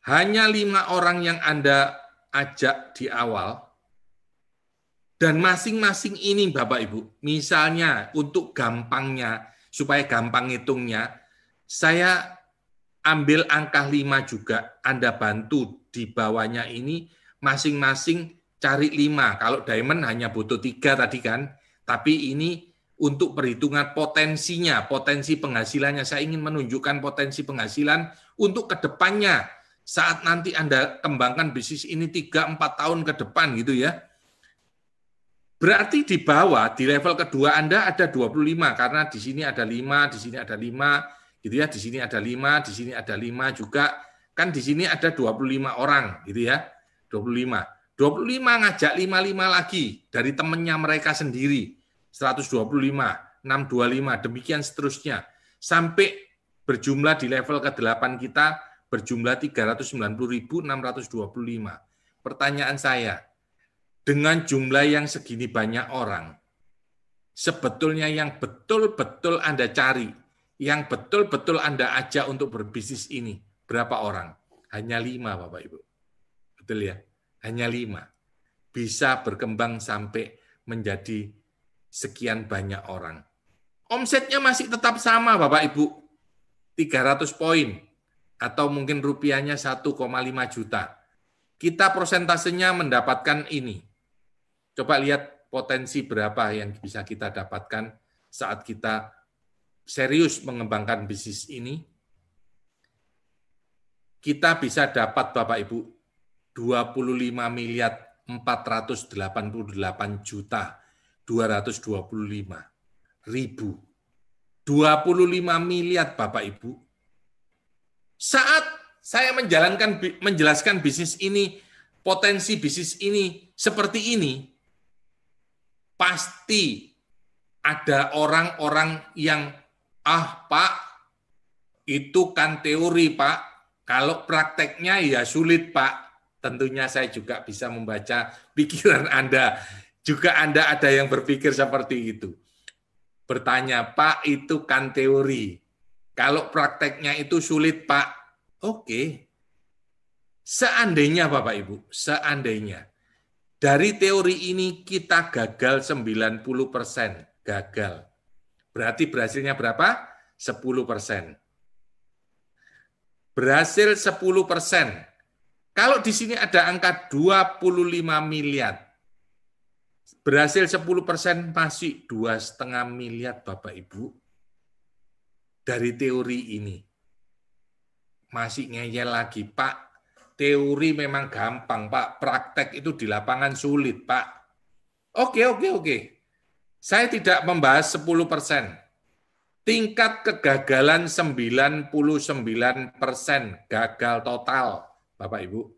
Hanya 5 orang yang Anda ajak di awal. Dan masing-masing ini Bapak Ibu, misalnya untuk gampangnya, supaya gampang ngitungnya, saya ambil angka 5 juga, Anda bantu di bawahnya ini masing-masing cari 5. Kalau diamond hanya butuh 3 tadi kan, tapi ini untuk perhitungan potensinya, potensi penghasilannya. Saya ingin menunjukkan potensi penghasilan untuk kedepannya, saat nanti Anda kembangkan bisnis ini 3-4 tahun ke depan gitu ya. Berarti di bawah, di level kedua Anda ada 25, karena di sini ada 5, di sini ada 5, gitu ya, di sini ada 5, di sini ada 5 juga, kan di sini ada 25 orang, gitu ya, 25 ngajak 55 lagi dari temannya mereka sendiri, 125, 625, demikian seterusnya, sampai berjumlah di level ke-8 kita, berjumlah 390.625. Pertanyaan saya, dengan jumlah yang segini banyak orang, sebetulnya yang betul-betul Anda cari, yang betul-betul Anda ajak untuk berbisnis ini, berapa orang? Hanya 5, Bapak Ibu. Betul ya? Hanya 5. Bisa berkembang sampai menjadi sekian banyak orang. Omsetnya masih tetap sama, Bapak Ibu. 300 poin. Atau mungkin rupiahnya 1,5 juta. Kita persentasenya mendapatkan ini. Coba lihat potensi berapa yang bisa kita dapatkan saat kita serius mengembangkan bisnis ini. Kita bisa dapat, Bapak Ibu, 25.488.225.000. 25 miliar, Bapak Ibu. Saat saya menjelaskan bisnis ini, potensi bisnis ini seperti ini, pasti ada orang-orang yang, Pak, itu kan teori, Pak. Kalau prakteknya ya sulit, Pak. Tentunya saya juga bisa membaca pikiran Anda. Juga Anda ada yang berpikir seperti itu. Bertanya, Pak, itu kan teori. Kalau prakteknya itu sulit, Pak. Oke. Seandainya, Bapak Ibu, seandainya dari teori ini kita gagal 90%. Gagal. Berarti berhasilnya berapa? 10%. Berhasil 10%. Kalau di sini ada angka 25 miliar. Berhasil 10% masih 2,5 miliar, Bapak Ibu. Dari teori ini. Masih ngeyel lagi, Pak. Teori memang gampang, Pak. Praktek itu di lapangan sulit, Pak. Oke. Saya tidak membahas 10%. Tingkat kegagalan 99%, gagal total, Bapak Ibu.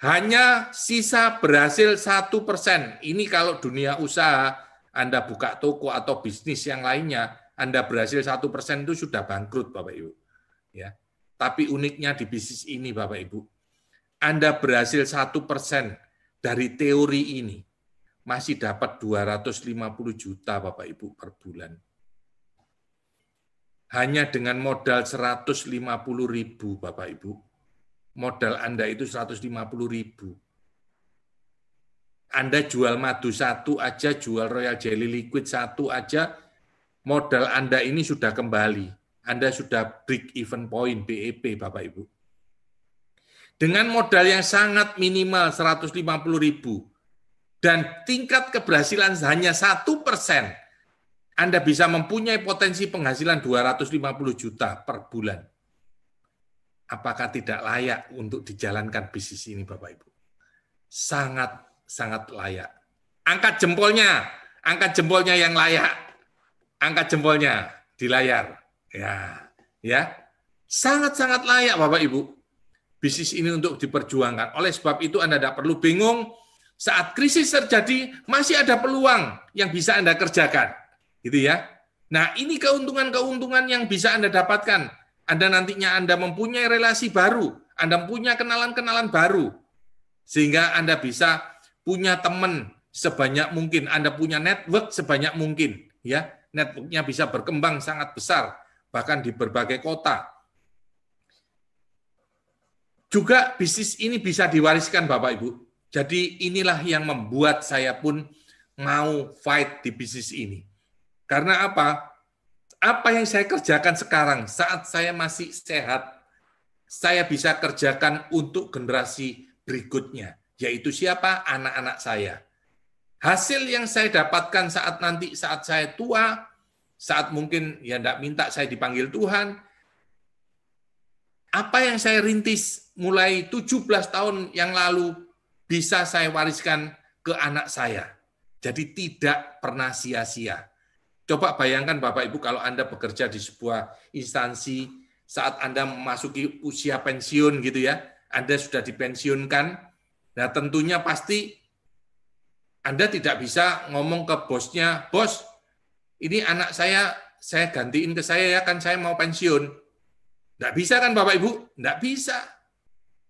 Hanya sisa berhasil 1%. Ini kalau dunia usaha, Anda buka toko atau bisnis yang lainnya, Anda berhasil 1% itu sudah bangkrut, Bapak Ibu. Ya. Tapi uniknya di bisnis ini, Bapak Ibu, Anda berhasil 1% dari teori ini, masih dapat 250 juta, Bapak Ibu, per bulan. Hanya dengan modal 150.000, Bapak Ibu. Modal Anda itu 150.000. Anda jual madu 1 aja, jual Royal Jelly Liquid 1 aja, modal Anda ini sudah kembali. Anda sudah break even point, BEP, Bapak Ibu. Dengan modal yang sangat minimal 150.000 dan tingkat keberhasilan hanya 1%, Anda bisa mempunyai potensi penghasilan 250 juta per bulan. Apakah tidak layak untuk dijalankan bisnis ini, Bapak Ibu? Sangat layak. Angkat jempolnya yang layak. Angkat jempolnya di layar. Ya. Sangat layak, Bapak Ibu. Bisnis ini untuk diperjuangkan. Oleh sebab itu Anda tidak perlu bingung. Saat krisis terjadi, masih ada peluang yang bisa Anda kerjakan. Gitu ya. Nah, ini keuntungan-keuntungan yang bisa Anda dapatkan. Anda nantinya Anda mempunyai relasi baru, Anda punya kenalan-kenalan baru, sehingga Anda bisa punya teman sebanyak mungkin, Anda punya network sebanyak mungkin, ya, networknya bisa berkembang sangat besar, bahkan di berbagai kota. Juga bisnis ini bisa diwariskan, Bapak Ibu. Jadi inilah yang membuat saya pun mau fight di bisnis ini. Karena apa? apa yang saya kerjakan sekarang saat saya masih sehat, saya bisa kerjakan untuk generasi berikutnya, yaitu siapa? Anak-anak saya. Hasil yang saya dapatkan saat saya tua, saat mungkin ya enggak minta saya dipanggil Tuhan, apa yang saya rintis mulai 17 tahun yang lalu bisa saya wariskan ke anak saya. Jadi tidak pernah sia-sia. Coba bayangkan Bapak Ibu kalau Anda bekerja di sebuah instansi, saat Anda memasuki usia pensiun gitu ya, Anda sudah dipensiunkan, nah tentunya pasti Anda tidak bisa ngomong ke bosnya, bos, ini anak saya gantiin ke saya ya, kan saya mau pensiun. Nggak bisa kan Bapak Ibu? Nggak bisa.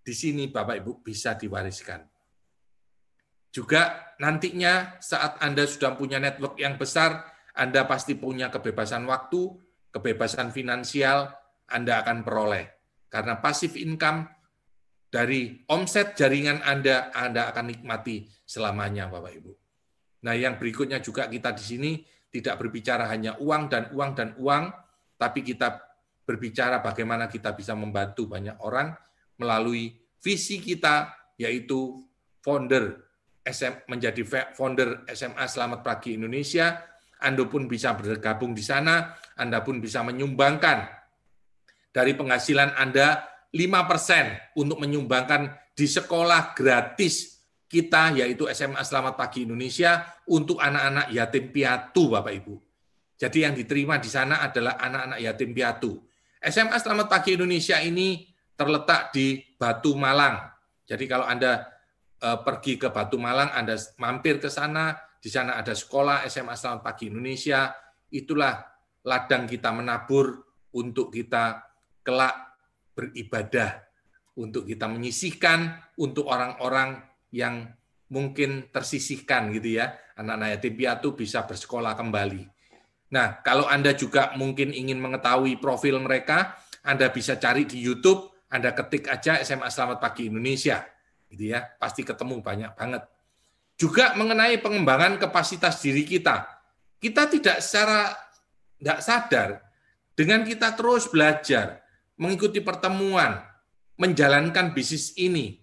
Di sini Bapak Ibu bisa diwariskan. Juga nantinya saat Anda sudah punya network yang besar, Anda pasti punya kebebasan waktu, kebebasan finansial, Anda akan peroleh. Karena passive income dari omset jaringan Anda akan nikmati selamanya, Bapak Ibu. Nah, yang berikutnya juga kita di sini tidak berbicara hanya uang dan uang dan uang, tapi kita berbicara bagaimana kita bisa membantu banyak orang melalui visi kita, yaitu menjadi founder SMA Selamat Pagi Indonesia. Anda pun bisa bergabung di sana, Anda pun bisa menyumbangkan dari penghasilan Anda 5% untuk menyumbangkan di sekolah gratis kita, yaitu SMA Selamat Pagi Indonesia, untuk anak-anak yatim piatu, Bapak Ibu. Jadi yang diterima di sana adalah anak-anak yatim piatu. SMA Selamat Pagi Indonesia ini terletak di Batu Malang. Jadi kalau Anda pergi ke Batu Malang, Anda mampir ke sana, di sana ada sekolah SMA Selamat Pagi Indonesia, itulah ladang kita menabur untuk kita kelak beribadah, untuk kita menyisihkan untuk orang-orang yang mungkin tersisihkan gitu ya. Anak-anak yatim piatu bisa bersekolah kembali. Nah, kalau Anda juga mungkin ingin mengetahui profil mereka, Anda bisa cari di YouTube, Anda ketik aja SMA Selamat Pagi Indonesia. Gitu ya, pasti ketemu banyak banget. Juga mengenai pengembangan kapasitas diri kita. Kita tidak sadar, dengan kita terus belajar, mengikuti pertemuan, menjalankan bisnis ini,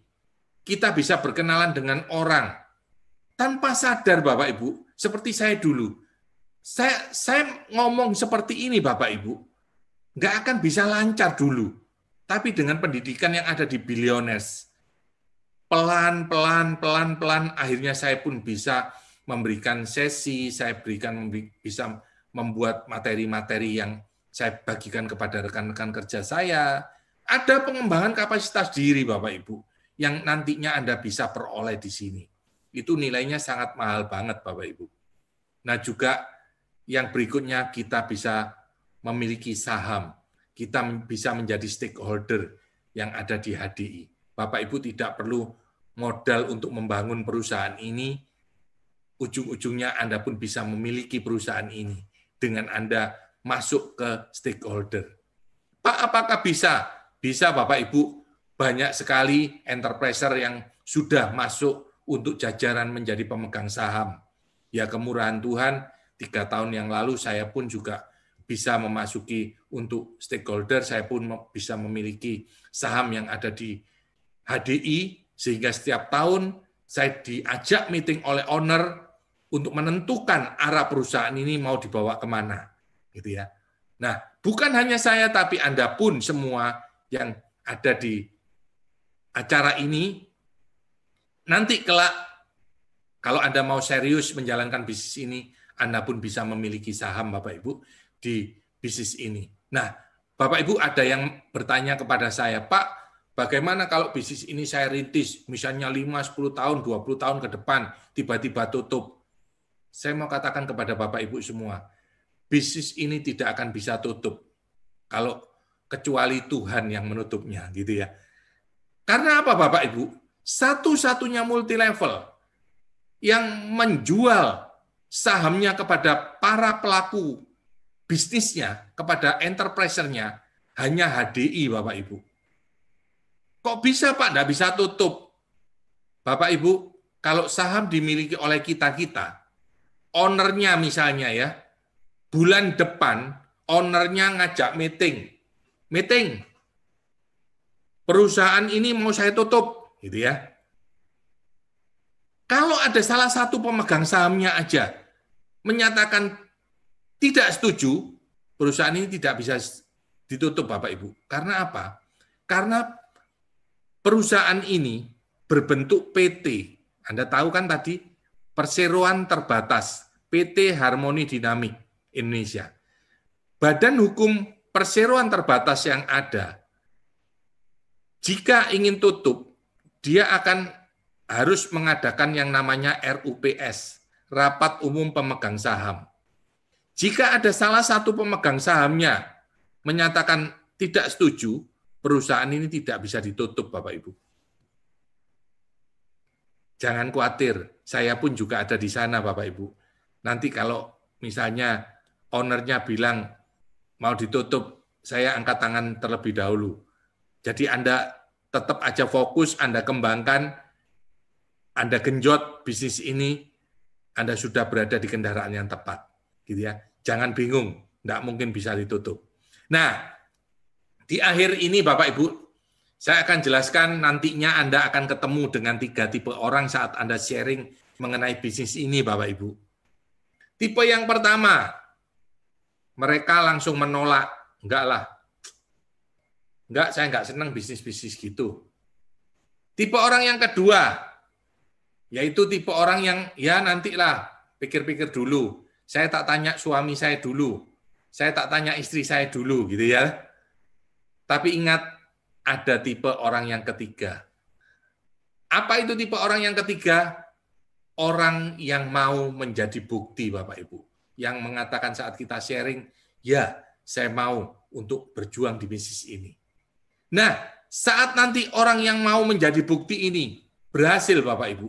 kita bisa berkenalan dengan orang. Tanpa sadar Bapak Ibu, seperti saya dulu. Saya ngomong seperti ini Bapak Ibu, nggak akan bisa lancar dulu. Tapi dengan pendidikan yang ada di Billionaires, pelan-pelan, akhirnya saya pun bisa memberikan sesi, bisa membuat materi-materi yang saya bagikan kepada rekan-rekan kerja saya. Ada pengembangan kapasitas diri, Bapak Ibu, yang nantinya Anda bisa peroleh di sini. Itu nilainya sangat mahal banget, Bapak Ibu. Nah, juga yang berikutnya kita bisa memiliki saham. Kita bisa menjadi stakeholder yang ada di HDI. Bapak Ibu tidak perlu modal untuk membangun perusahaan ini, ujung-ujungnya Anda pun bisa memiliki perusahaan ini dengan Anda masuk ke stakeholder. Pak, apakah bisa? Bisa Bapak Ibu, banyak sekali enterpriser yang sudah masuk untuk jajaran menjadi pemegang saham. Ya kemurahan Tuhan, 3 tahun yang lalu saya pun juga bisa memasuki untuk stakeholder, saya pun bisa memiliki saham yang ada di HDI, sehingga setiap tahun saya diajak meeting oleh owner untuk menentukan arah perusahaan ini mau dibawa kemana, gitu ya. Nah, bukan hanya saya, tapi Anda pun semua yang ada di acara ini, nanti kelak kalau Anda mau serius menjalankan bisnis ini, Anda pun bisa memiliki saham, Bapak Ibu, di bisnis ini. Nah, Bapak Ibu ada yang bertanya kepada saya, Pak, bagaimana kalau bisnis ini saya rintis, misalnya 5, 10 tahun, 20 tahun ke depan, tiba-tiba tutup. Saya mau katakan kepada Bapak Ibu semua, bisnis ini tidak akan bisa tutup kalau kecuali Tuhan yang menutupnya, gitu ya. Karena apa Bapak Ibu? Satu-satunya multi level yang menjual sahamnya kepada para pelaku bisnisnya, kepada enterpriser-nya, hanya HDI, Bapak Ibu. Kok bisa, Pak? Nggak bisa tutup. Bapak Ibu, kalau saham dimiliki oleh kita-kita, ownernya misalnya ya, bulan depan ownernya ngajak meeting, perusahaan ini mau saya tutup, gitu ya. Kalau ada salah satu pemegang sahamnya aja menyatakan tidak setuju, perusahaan ini tidak bisa ditutup, Bapak Ibu. Karena apa? Karena perusahaan ini berbentuk PT. Anda tahu kan tadi, perseroan terbatas, PT Harmoni Dinamik Indonesia. Badan hukum perseroan terbatas yang ada, jika ingin tutup, dia akan harus mengadakan yang namanya RUPS, Rapat Umum Pemegang Saham. Jika ada salah satu pemegang sahamnya menyatakan tidak setuju, perusahaan ini tidak bisa ditutup, Bapak Ibu. Jangan khawatir, saya pun juga ada di sana, Bapak Ibu. Nanti kalau misalnya ownernya bilang mau ditutup, saya angkat tangan terlebih dahulu. Jadi Anda tetap aja fokus, Anda kembangkan, Anda genjot bisnis ini, Anda sudah berada di kendaraan yang tepat, gitu ya. Jangan bingung, tidak mungkin bisa ditutup. Nah, di akhir ini Bapak Ibu, saya akan jelaskan nantinya Anda akan ketemu dengan 3 tipe orang saat Anda sharing mengenai bisnis ini, Bapak Ibu. Tipe yang pertama, mereka langsung menolak, enggak lah. Enggak, saya enggak senang bisnis-bisnis gitu. Tipe orang yang kedua, yaitu tipe orang yang, ya nantilah, pikir-pikir dulu. Saya tak tanya suami saya dulu. Saya tak tanya istri saya dulu, gitu ya. Tapi ingat, ada tipe orang yang ketiga. Apa itu tipe orang yang ketiga? Orang yang mau menjadi bukti, Bapak Ibu. Yang mengatakan saat kita sharing, ya, saya mau untuk berjuang di bisnis ini. Nah, saat nanti orang yang mau menjadi bukti ini berhasil, Bapak Ibu.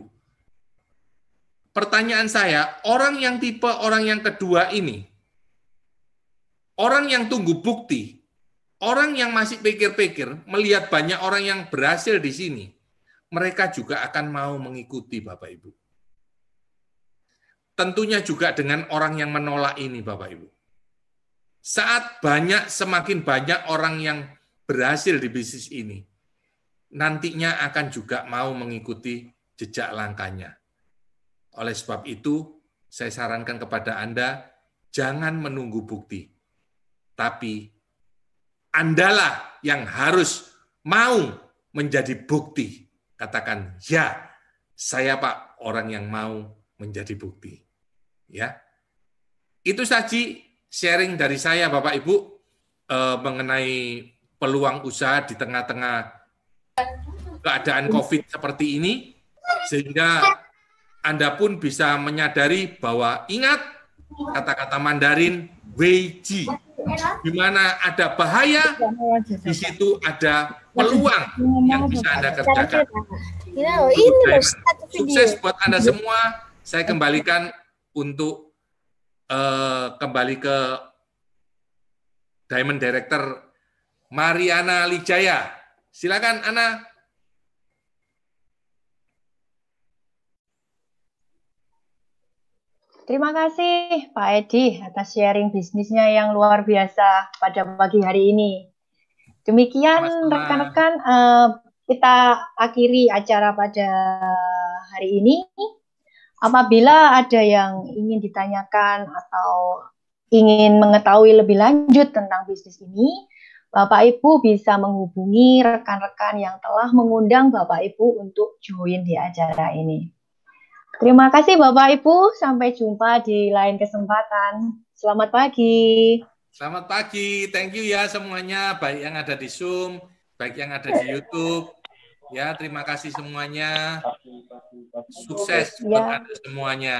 Pertanyaan saya, orang yang tipe orang yang kedua ini, orang yang tunggu bukti, orang yang masih pikir-pikir, melihat banyak orang yang berhasil di sini, mereka juga akan mau mengikuti, Bapak Ibu. Tentunya juga dengan orang yang menolak ini, Bapak Ibu. Saat semakin banyak orang yang berhasil di bisnis ini, nantinya akan juga mau mengikuti jejak langkahnya. Oleh sebab itu, saya sarankan kepada Anda, jangan menunggu bukti. Tapi, Andalah yang harus mau menjadi bukti. Katakan, ya, saya Pak, orang yang mau menjadi bukti. Ya, itu saja sharing dari saya, Bapak Ibu, mengenai peluang usaha di tengah-tengah keadaan COVID seperti ini, sehingga Anda pun bisa menyadari bahwa ingat kata-kata Mandarin Weiji, di mana ada bahaya, di situ ada peluang yang bisa Anda kerjakan. Sukses buat Anda semua. Saya kembalikan untuk kembali ke Diamond Director Mariana Lijaya. Silakan, Ana. Terima kasih Pak Edi atas sharing bisnisnya yang luar biasa pada pagi hari ini. Demikian rekan-rekan, kita akhiri acara pada hari ini. Apabila ada yang ingin ditanyakan atau ingin mengetahui lebih lanjut tentang bisnis ini, Bapak Ibu bisa menghubungi rekan-rekan yang telah mengundang Bapak Ibu untuk join di acara ini. Terima kasih Bapak Ibu, sampai jumpa di lain kesempatan. Selamat pagi. Selamat pagi, thank you ya semuanya, baik yang ada di Zoom, baik yang ada di YouTube. Ya, terima kasih semuanya. Sukses buat Anda semuanya.